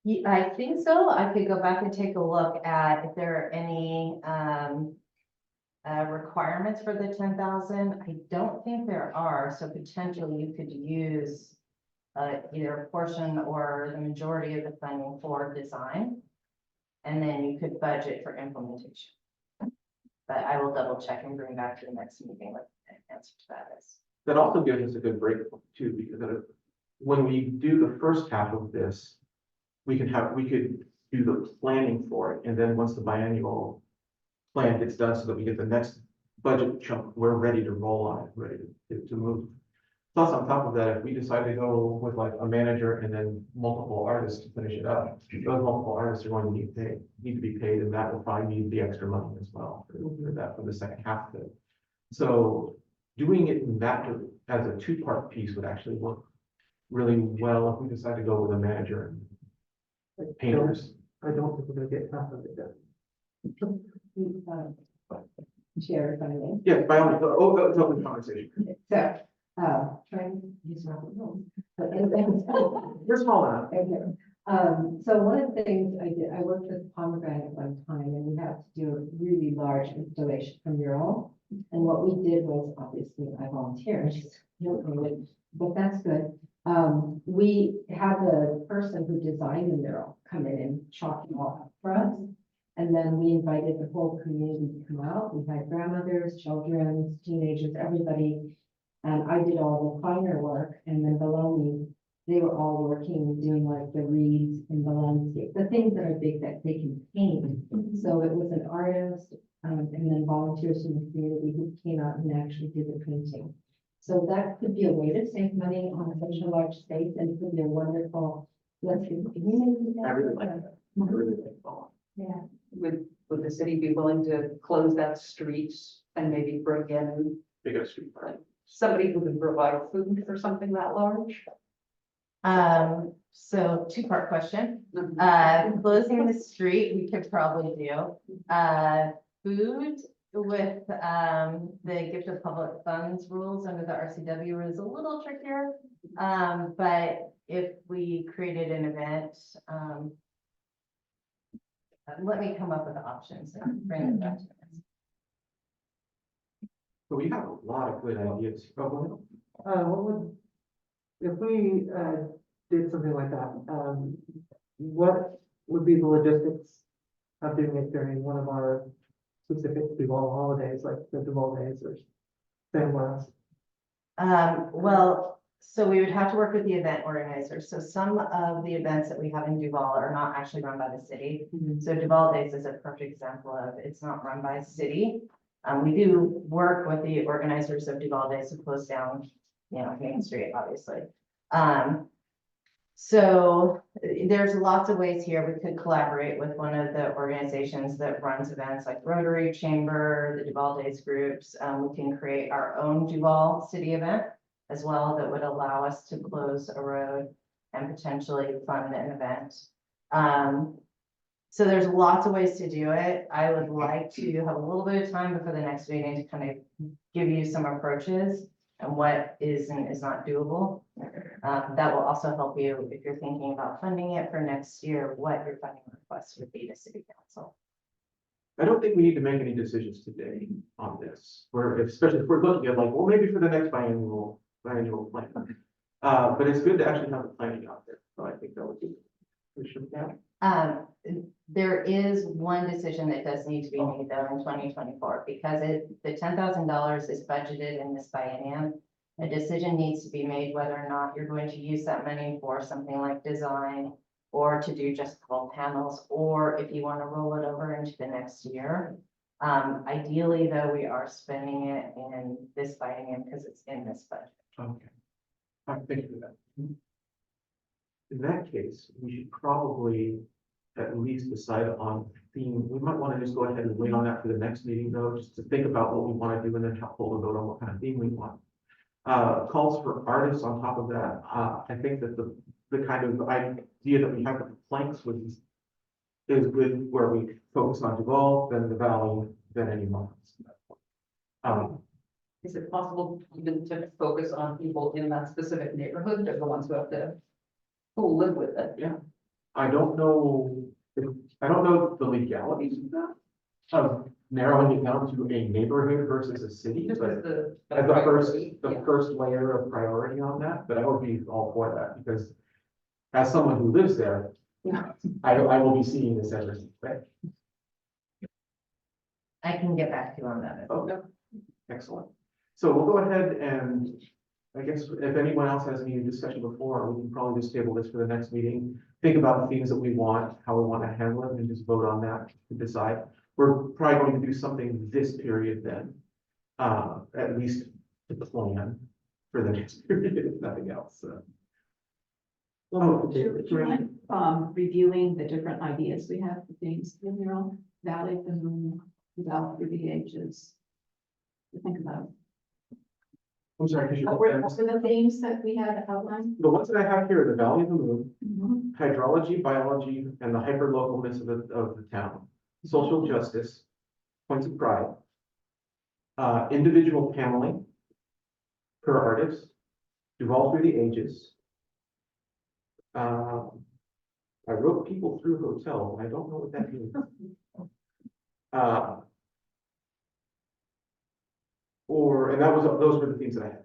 Yeah, I think so. I could go back and take a look at if there are any requirements for the 10,000. I don't think there are, so potentially you could use either a portion or the majority of the funding for design. And then you could budget for implementation. But I will double check and bring back to the next meeting what the answer to that is. That also gives us a good break too, because when we do the first half of this, we could do the planning for it, and then once the biannual plan gets done, so that we get the next budget chunk, we're ready to roll on it, ready to move. Plus, on top of that, if we decide to go with like a manager and then multiple artists to finish it up, those multiple artists are going to need to be paid, and that will probably need the extra money as well for the second half of it. So doing it in that as a two-part piece would actually work really well if we decide to go with a manager and painters. I don't think we're gonna get half of it done. Chair, if I may. Yeah, by all means, it's open conversation. So, trying to use my phone. But You're small enough. okay. So one of the things I did, I worked with Pomegranate at one time, and we had to do a really large installation from mural. And what we did was, obviously, I volunteered, but that's good. We had the person who designed the mural come in and chalk it all up for us. And then we invited the whole community to come out. We had grandmothers, children, teenagers, everybody. And I did all the finer work, and then below me, they were all working, doing like the reeds and the landscape, the things that are big that they can paint. So it was an artist, and then volunteers from the community who came out and actually did the painting. So that could be a way to save money on such a large space, and it could be a wonderful, let's see. I really like that. I really like that. Yeah. Would the city be willing to close that street and maybe bring in Bigger street part. somebody who can provide food for something that large? So two-part question. Mhm. Closing the street, we could probably do. Food with, the gift of public funds rules under the RCW is a little trickier. But if we created an event, let me come up with the options and bring it back to us. So we have a lot of good ideas. What would, if we, did something like that, what would be the logistics of doing it during one of our specific Duvall holidays, like the Duvall days or Sandwest? Well, so we would have to work with the event organizers. So some of the events that we have in Duvall are not actually run by the city. So Duvall Days is a perfect example of it's not run by the city. We do work with the organizers of Duvall Days to close down, Main Street, obviously. So there's lots of ways here. We could collaborate with one of the organizations that runs events like Rotary Chamber, the Duvall Days groups. We can create our own Duvall City event as well that would allow us to close a road and potentially fund an event. So there's lots of ways to do it. I would like to have a little bit of time before the next meeting to kind of give you some approaches and what is and is not doable. That will also help you if you're thinking about funding it for next year, what your funding request would be to city council. I don't think we need to make any decisions today on this, especially if we're looking at like, well, maybe for the next biannual plan. But it's good to actually have the planning out there, so I think that would be. There is one decision that does need to be made though in 2024, because the $10,000 is budgeted in this biennium. A decision needs to be made whether or not you're going to use that money for something like design or to do just full panels, or if you want to roll it over into the next year. Ideally, though, we are spending it in this biennium because it's in this budget. Okay. Thank you for that. In that case, we should probably at least decide on theme. We might want to just go ahead and wait on that for the next meeting though, just to think about what we want to do and then hold a vote on what kind of theme we want. Calls for artists on top of that. I think that the kind of idea that we have with the planks is good, where we focus on Duvall, then the Valley, then any months. Is it possible even to focus on people in that specific neighborhood? They're the ones who will live with it. I don't know the legalities of that. narrowing it down to a neighborhood versus a city, Just but as the. as priority, the yeah. first layer of priority on that, but I would be all for that, because as someone who lives there, I will be seeing this every single day. I can get back to you on that. Okay, excellent. So we'll go ahead and, I guess, if anyone else has any discussion before, we can probably just table this for the next meeting. Think about the things that we want, how we want to handle it, and just vote on that to decide. We're probably going to do something this period then, at least to plan for the next period, if nothing else. Do you mind, reviewing the different ideas we have for things in your own Valley of the Moon, Duvall through the ages? To think about. I'm sorry, could you? What were the themes that we had outlined? The ones that I have here are the Valley of the Moon, Mhm. hydrology, biology, and the hyperlocalness of the town, social justice, points of pride, individual paneling per artist, Duvall through the ages. I wrote people through hotel, and I don't know what that means. And those were the things that I had,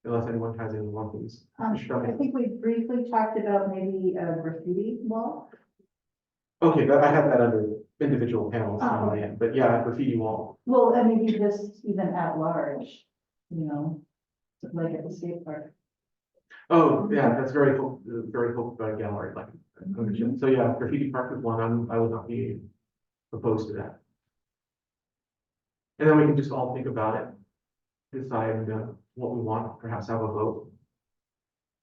unless anyone has any more things. I think we briefly talked about maybe a graffiti wall. Okay, but I have that under individual panels, Oh, okay. but yeah, graffiti wall. Well, and maybe just even at large, you know, like at the skate park. Oh, yeah, that's very cool gallery, like, so yeah, graffiti park is one, I would not be opposed to that. And then we can just all think about it, decide what we want, perhaps have a vote.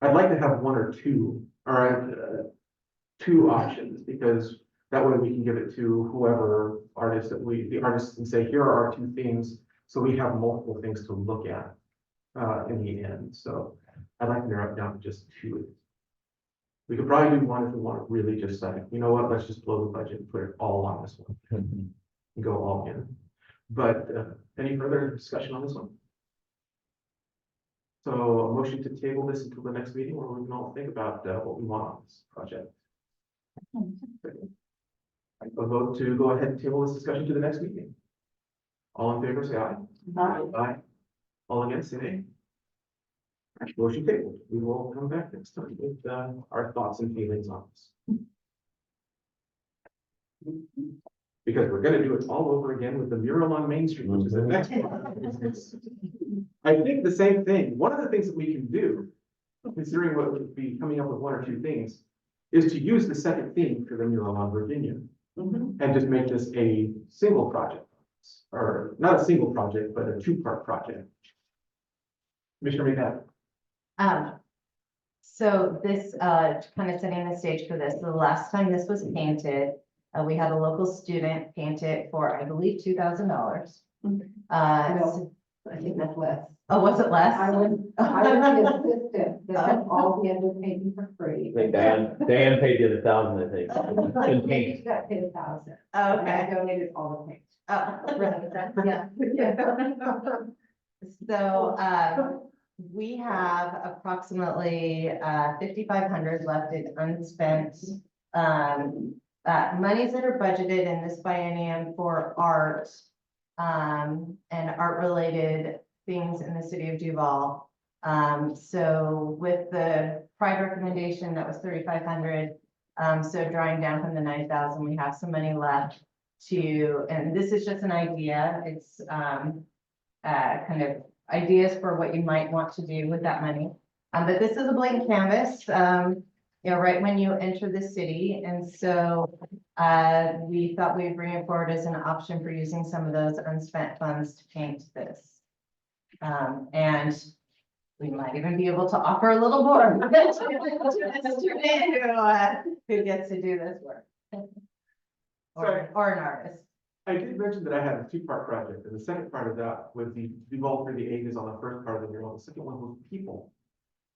I'd like to have one or two, or two options, because that way we can give it to whoever artist the artists, and say, here are our two things, so we have multiple things to look at in the end. So I'd like to narrow it down to just two. We could probably do one if we want to really just say, you know what, let's just blow the budget and put it all on this one. And go all in. But any further discussion on this one? So a motion to table this until the next meeting, where we can all think about what we want on this project. A vote to go ahead and table this discussion to the next meeting. All in favor, say aye. Aye. All against, say nay. Motion tabled. We will come back next time with our thoughts and feelings on this. Because we're gonna do it all over again with the mural on Main Street, which is the next one. I think the same thing. One of the things that we can do, considering what would be coming up with one or two things, is to use the second theme for the mural on Virginia. And just make this a single project, or not a single project, but a two-part project. Commissioner McNabb. So this, kind of setting the stage for this, the last time this was painted, we had a local student paint it for, I believe, $2,000. No. I I think that's less. Oh, was it less? I was the assistant, that all the other painting for free. I think Dan paid you the 1,000, I think. In Maybe paint. she got paid 1,000. Oh, And I okay. donated all the paint. Yeah. So, we have approximately, 5,500 left in unspent, monies that are budgeted in this biennium for art, and art-related things in the city of Duvall. So with the pride recommendation, that was 3,500. So drawing down from the 9,000, we have some money left and this is just an idea. It's, kind of ideas for what you might want to do with that money. But this is a blank canvas, you know, right when you enter the city. And so we thought we'd bring it forward as an option for using some of those unspent funds to paint this. And we might even be able to offer a little more to the student who gets to do this work. Or an artist. I did mention that I had a two-part project, and the second part of that was the Duvall through the ages on the first part of the mural. The second one was people.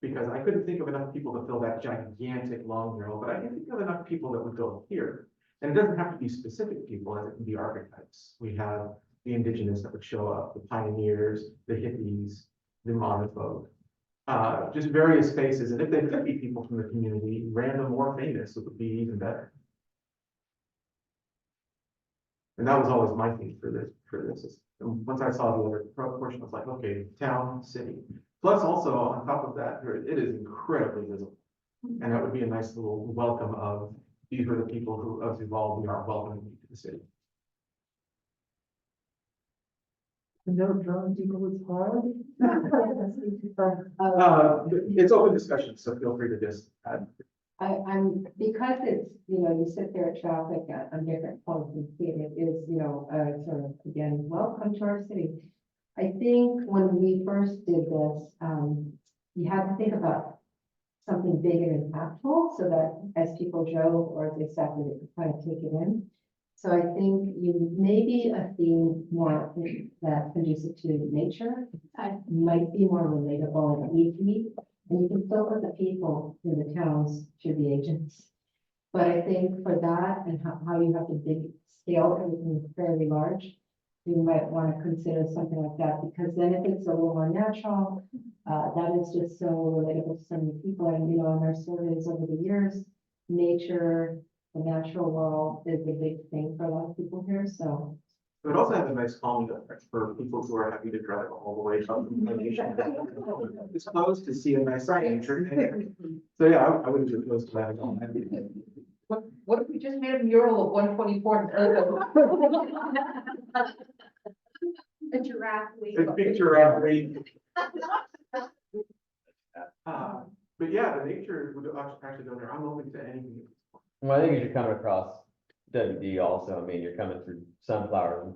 Because I couldn't think of enough people to fill that gigantic long mural, but I can think of enough people that would go here. And it doesn't have to be specific people, as it can be archetypes. We have the indigenous that would show up, the pioneers, the hippies, the modern folk. Just various faces, and if they could be people from the community, random or famous, it would be even better. And that was always my thing for this for this. And once I saw the other portion, I was like, okay, town, city. Plus also on top of that, it is incredibly visible. And that would be a nice little welcome of, these are the people who, of Duvall, we are welcoming you to the city. No, drawing people is hard. It's open discussion, so feel free to just add. I'm, because it's, you sit there at traffic on different points and see it, it is, sort of, again, welcome to our city. I think when we first did this, you had to think about something big and impactful so that as people drove or as they sat there, they could kind of take it in. So I think you maybe a theme more that's conducive to nature might be more relatable and easy. And you can still put the people in the towns to the agents. But I think for that and how you have to big scale everything fairly large, you might want to consider something like that, because then if it's a little more natural, that is just so relatable to so many people. And, in our surveys over the years, nature, the natural world is a big thing for a lot of people here, so. It would also have a nice calming effect for people who are happy to drive all the way from the location. It's close to see a nice nature. So yeah, I wouldn't be opposed to that at all. What if we just made a mural of 124? A giraffe. A picture of but yeah, the nature would actually go there. I'm open to anything. Well, I think as you're coming across WD also, I mean, you're coming through sunflowers and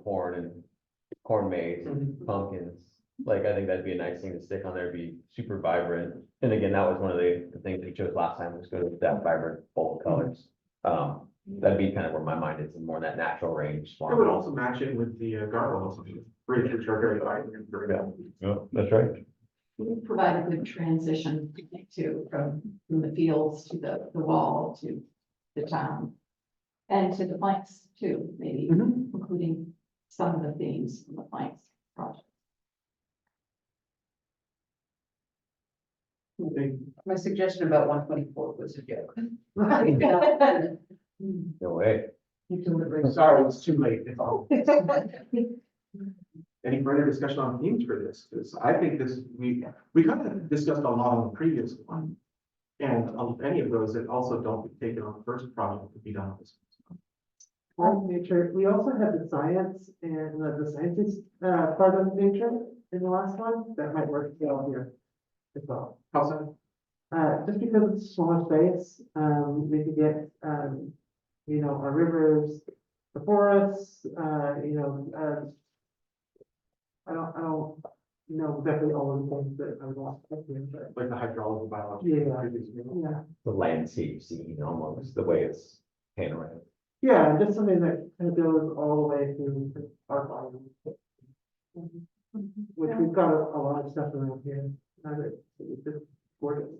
corn maze, and pumpkins. Like, I think that'd be a nice thing to stick on there, be super vibrant. And again, that was one of the things we chose last time, was go to that vibrant, bold colors. That'd be kind of where my mind is, more in that natural range. It would also match in with the gargoyles, which are very vibrant and very good. Yeah, that's right. Provide a good transition from the fields to the wall to the town. And to the planks too, maybe including some of the themes from the planks project. My suggestion about 124 was a joke. No way. Sorry, it's too late. It's all. Any further discussion on themes for this? Because I think we kind of discussed a lot on the previous one. And any of those that also don't be taken on the first project to be done on this one. Nature, we also had the science and the scientist, part of nature in the last one, that might work well here as well. How's that? Just because it's smaller space, we could get, our rivers, the forests, I don't know exactly all of the things that I would want to do, but. Like the hydrology biology. Yeah. The landscape scene, almost, the way it's panoramic. Yeah, just something that kind of goes all the way through our farm. Which we've got a lot of stuff around here. It's just gorgeous.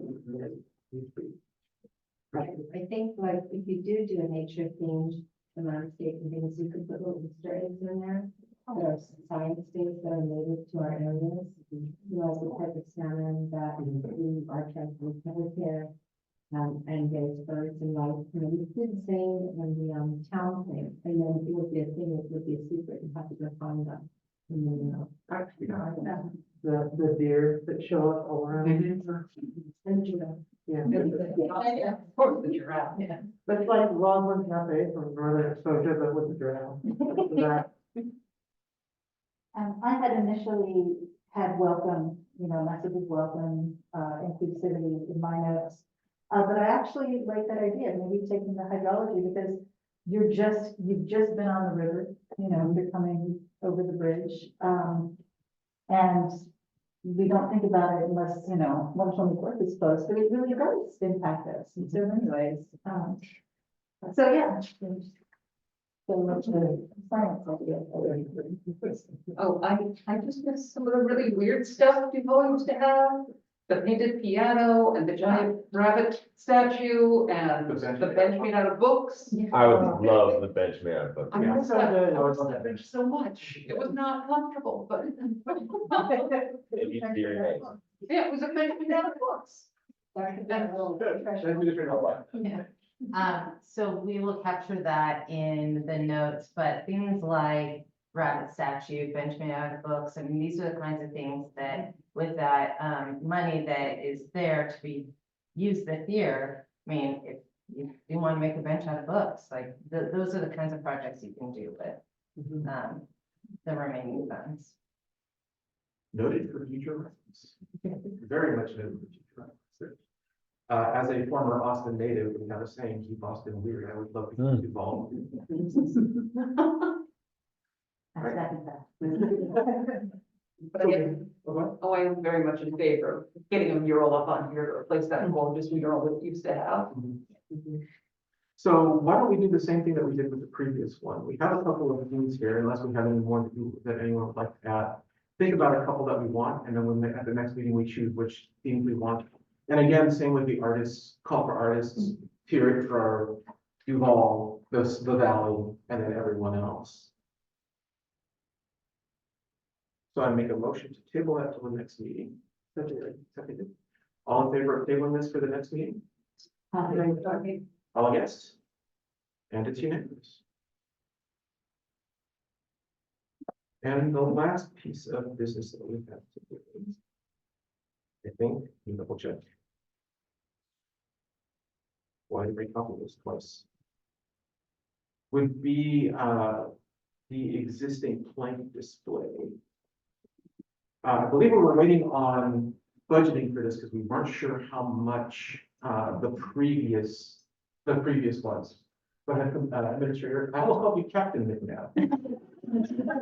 I think like if you do a nature themed landscape and things, you could put little Easter eggs in there. There are science things that are native to our areas, like the type of salmon that we are trying to recover here. And there's birds and life, we did the same when the town thing, and then it would be a thing, it would be a secret, you have to go find them. And then, Actually, The deer that show up all around. and you know, Yeah. Of course, the giraffe. yeah. But it's like Longwood Cafe from Northern Exposure, but with the giraffe. That- I had initially had welcome, messages welcome, inclusivity in my notes. But I actually like that idea, maybe taking the hydrology, because you've just been on the river, you're coming over the bridge. And we don't think about it unless, 124th is close, but it really does impact us in so many ways. So yeah. So much the science idea. Oh, I just missed some of the really weird stuff Duvall used to have. The painted piano and the giant rabbit statue and the bench made out of books. I would love the bench made out of book. I Yeah. miss that. I miss that bench so much. It was not comfortable, but It needs to be remade. yeah, it was a bench made out of books. So we will capture that in the notes, but things like rabbit statue, bench made out of books. I mean, these are the kinds of things that with that money that is there to be used this year. I mean, if you want to make a bench out of books, like those are the kinds of projects you can do with the remaining funds. Noted for future reference. Very much noted for future reference. As a former Austin native, we have a saying, keep Austin weird. I would love to keep Duvall. I second that. But I am very much in favor of getting a mural up on here to replace that gorgeous mural that we used to have. So why don't we do the same thing that we did with the previous one? We have a couple of things here, unless we have any more that anyone would like to add. Think about a couple that we want, and then when at the next meeting, we choose which themes we want. And again, same with the artists, call for artists, period for Duvall, the Valley, and then everyone else. So I make a motion to table that till the next meeting. Seconded. All in favor of tabling this for the next meeting? All against? And it's unanimous. And the last piece of business that we have to do, I think, you double check. Why did we copy this twice? Would be the existing plank display. I believe we were waiting on budgeting for this because we weren't sure how much the previous was. Go ahead, Administrator. I will call you Captain now.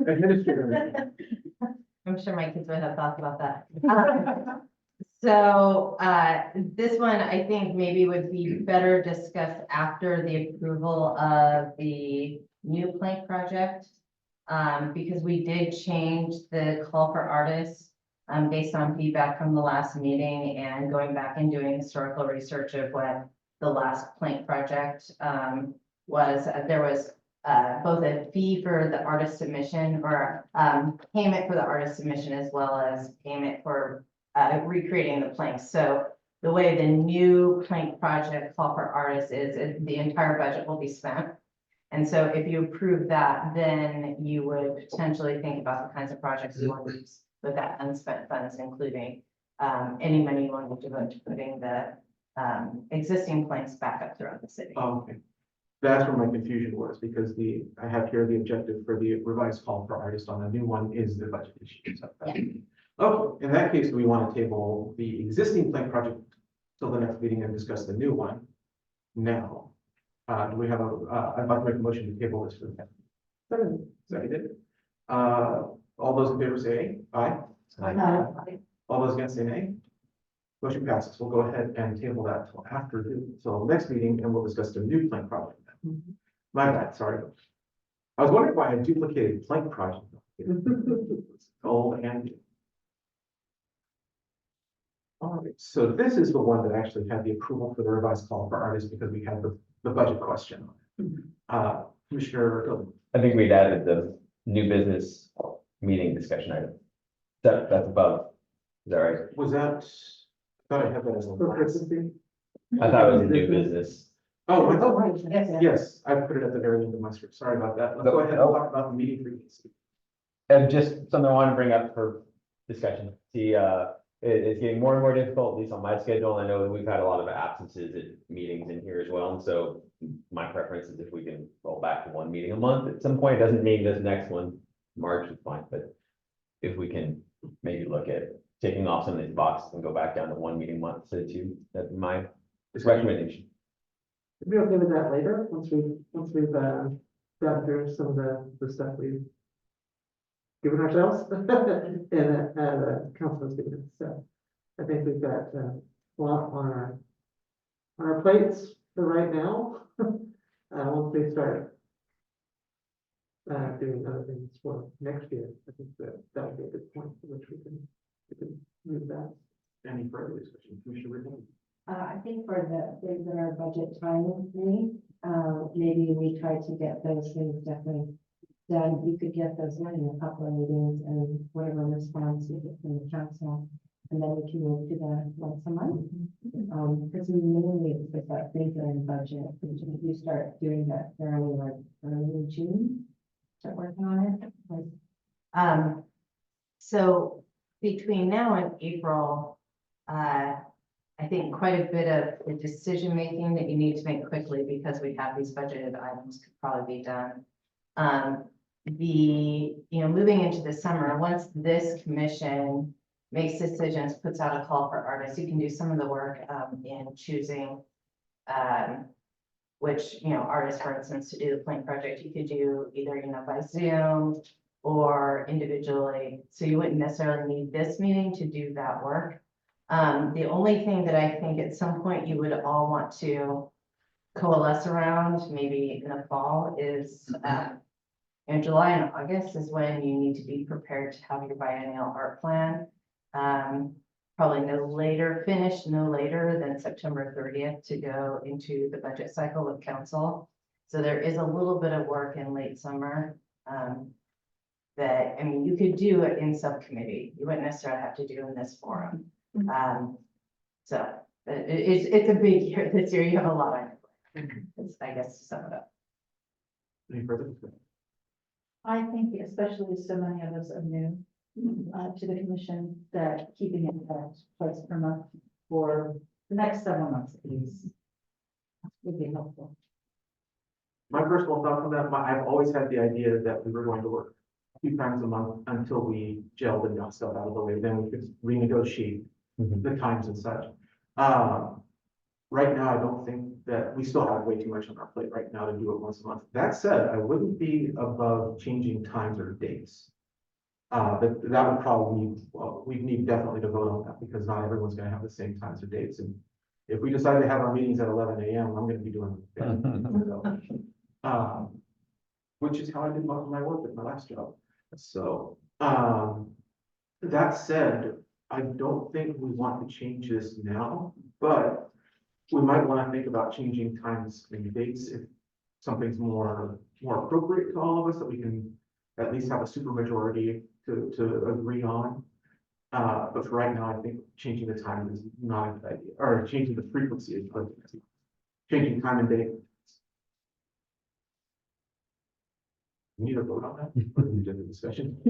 Administrator. I'm sure my kids would have thoughts about that. So this one, I think maybe would be better discussed after the approval of the new plank project. Because we did change the call for artists based on feedback from the last meeting and going back and doing historical research of what the last plank project was. There was both a fee for the artist submission or payment for the artist submission as well as payment for recreating the planks. So the way the new plank project call for artists is the entire budget will be spent. And so if you approve that, then you would potentially think about the kinds of projects you want to use with that unspent funds, including any money you want to devote to putting the existing planks back up throughout the city. Okay. That's where my confusion was, because I have here the objective for the revised call for artists on the new one is the budget issue. So okay, in that case, we want to table the existing plank project till the next meeting and discuss the new one now. Do we have I'd like to make a motion to table this for the next. Seconded. All those in favor say aye. Aye. All those against say nay. Motion passes. We'll go ahead and table that till after so next meeting, and we'll discuss the new plank project. My bad, sorry. I was wondering why I duplicated plank project. Old and new. All right, so this is the one that actually had the approval for the revised call for artists because we had the budget question. Commissioner. I think we'd added the new business meeting discussion item. That's above. Is that right? Was that? I thought I had that as a. I thought it was a new business. Oh, right. yes, I put it at the very end of my script. Sorry about that. Let's go ahead and talk about the meeting frequency. And just something I want to bring up for discussion. See, it's getting more and more difficult, at least on my schedule. And I know that we've had a lot of absences at meetings in here as well. And so my preference is if we can roll back to one meeting a month at some point. It doesn't mean this next one, March is fine, but if we can maybe look at taking off some of these boxes and go back down to one meeting a month, so two, that's my recommendation. Be okay with that later, once we've gone through some of the stuff we've given ourselves and council's given us. So I think we've got a lot on our plates for right now. Once we start doing other things for next year, I think that would be a good point for which we can move that. Any further discussion? Commissioner Ridley? I think for the things that are budget timely, maybe we try to get those things definitely done. You could get those in a couple of meetings and whatever response you get from the council. And then we can move to the once a month. Because we mainly put that things in budget, you start doing that fairly like early June. start working on it. So between now and April, I think quite a bit of the decision making that you need to make quickly because we have these budgeted items could probably be done. Moving into the summer, once this commission makes decisions, puts out a call for artists, you can do some of the work in choosing which, artists, for instance, to do the Plank project, you could do either, by Zoom or individually. So you wouldn't necessarily need this meeting to do that work. The only thing that I think at some point you would all want to coalesce around, maybe in the fall, is in July and August is when you need to be prepared to have your biennial art plan. Probably no later than September 30th to go into the budget cycle with council. So there is a little bit of work in late summer. You could do it in subcommittee. You wouldn't necessarily have to do in this forum. It's a big year this year. You have a lot on your plate. It's, I guess, to sum it up. Any further discussion? I think especially so many of us are new to the commission, that keeping it twice per month for the next several months at least would be helpful. My personal thoughts on that, I've always had the idea that we were going to work a few times a month until we gelled and got stuff out of the way, then we could renegotiate the times and such. Right now, I don't think that we still have way too much on our plate right now to do it once a month. That said, I wouldn't be above changing times or dates. But that would probably, we need definitely to vote on that because not everyone's gonna have the same times or dates. And if we decide to have our meetings at 11 a.m., I'm gonna be doing it. Which is how I did most of my work at my last job. So, that said, I don't think we want to change this now, but we might want to think about changing times and dates if something's more appropriate to all of us, that we can at least have a super majority to agree on. But for right now, I think changing the time is not a good idea, or changing the frequency is good. Changing time and date. We need a vote on that, or we did the discussion. I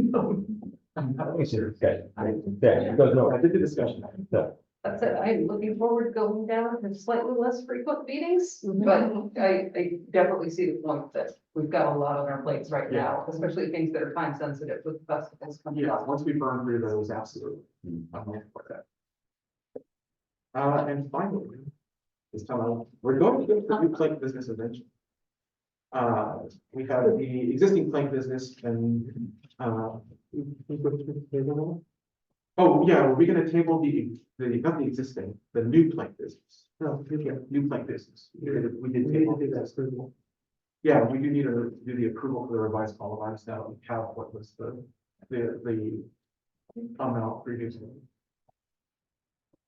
did the discussion. That's it. I'm looking forward to going down to slightly less frequent meetings, but I definitely see the point that we've got a lot on our plates right now, especially things that are time sensitive with festivals coming Yeah, up. once we burn through those, absolutely. I'm all for that. And finally, this time, we're going to go to the new Plank business eventually. We have the existing Plank business and, oh, yeah, we're gonna table not the existing, the new Plank business. No, new Plank business. We did table that. Yeah, we do need to do the approval for the revised qualifiers now. We have what was the amount previously.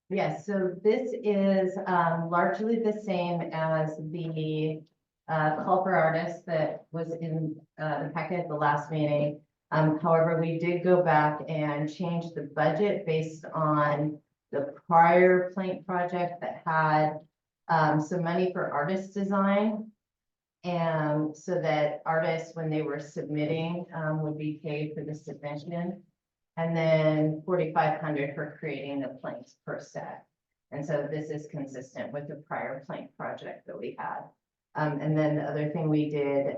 Yes, so this is largely the same as the call for artists that was in the packet at the last meeting. However, we did go back and change the budget based on the prior Plank project that had some money for artist design. And so that artists, when they were submitting, would be paid for the submission. And then 4,500 for creating the planks per set. And so this is consistent with the prior Plank project that we had. And then the other thing we did,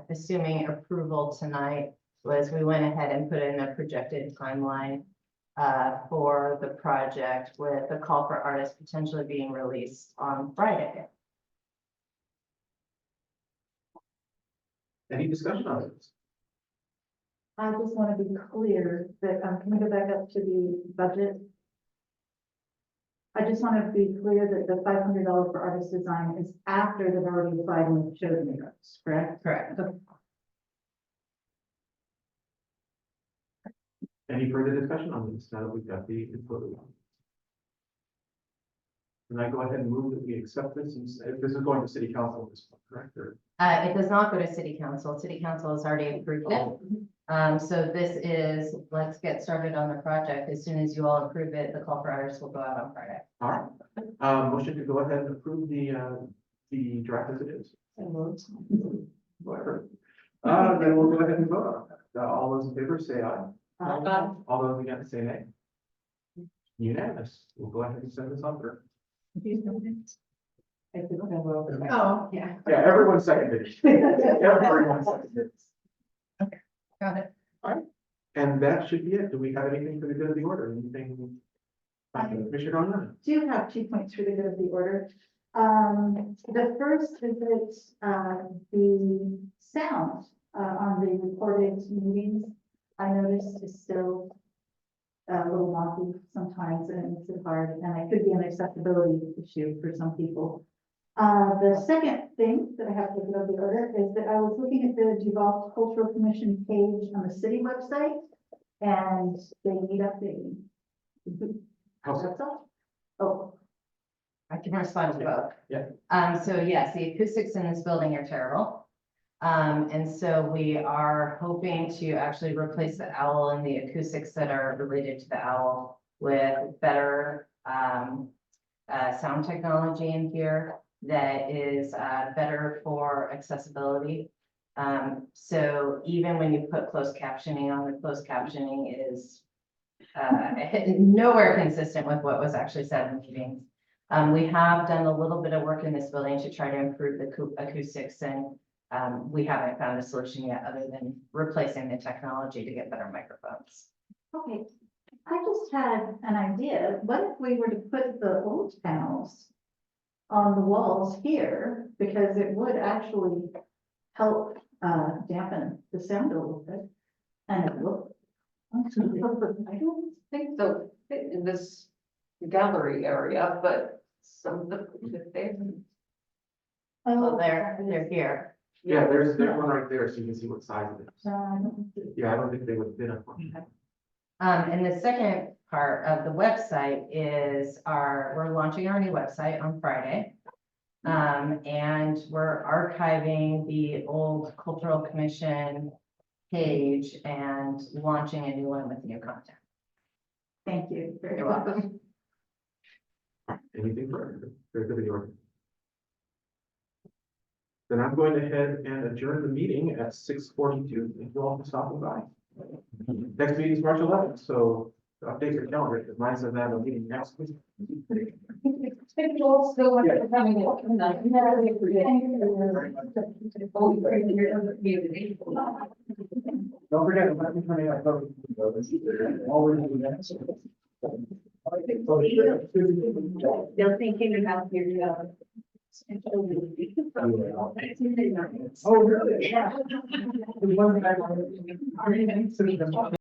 assuming approval tonight, was we went ahead and put in a projected timeline for the project with the call for artists potentially being released on Friday. Any discussion on this? I just want to be clear that, can we go back up to the budget? I just want to be clear that the $500 for artist design is after they've already applied and showed me those, correct? Correct. Any further discussion on this now that we've got the info? Can I go ahead and move that we accept this? And if this is going to city council at this point, correct? Or? It does not go to city council. City council has already approved it. So this is, let's get started on the project. As soon as you all approve it, the call for artists will go out on Friday. All right. Motion to go ahead and approve the draft as it is. Whatever. Then we'll go ahead and vote on that. All those in favor say aye. All those against say nay. Unanimous. We'll go ahead and send this on through. Oh, Yeah. Yeah, everyone seconded. Everyone seconded. Got it. And that should be it. Do we have anything for the good of the order? Anything? Commissioner Donovan? Do have 2 points for the good of the order. The first is that, the sound, on the recorded meetings, I noticed is still a little wonky sometimes, and it's hard, and it could be an accessibility issue for some people. The second thing that I have to put on the order is that I was looking at the Duvall Cultural Commission page on the city website, and they need updating. How's that? That's all. Oh, I can respond to both. Yeah. So yes, the acoustics in this building are terrible. And so we are hoping to actually replace the owl and the acoustics that are related to the owl with better, sound technology in here that is, better for accessibility. So even when you put closed captioning on, the closed captioning is nowhere consistent with what was actually said in meetings. We have done a little bit of work in this building to try to improve the acoustics, and we haven't found a solution yet other than replacing the technology to get better microphones. okay. I just had an idea. What if we were to put the old panels on the walls here? Because it would actually help dampen the sound a little bit. And it looked. I don't think so in this gallery area, but some of the, Well, they're here. Yeah, there's one right there, so you can see what size it is. Oh, Yeah, I don't think they would fit up. And the second part of the website is we're launching our new website on Friday. And we're archiving the old Cultural Commission page and launching a new one with new content. thank you. You're welcome. Anything further? Very good of the order. Then I'm going ahead and adjourn the meeting at 6:42. Thank you all for stopping by. Next meeting is March 11th, so update your calendar, because mine says I have a meeting next week. Thank you all so much for coming. Don't forget, I'm not coming out. They're thinking about your. Oh, really? Yeah.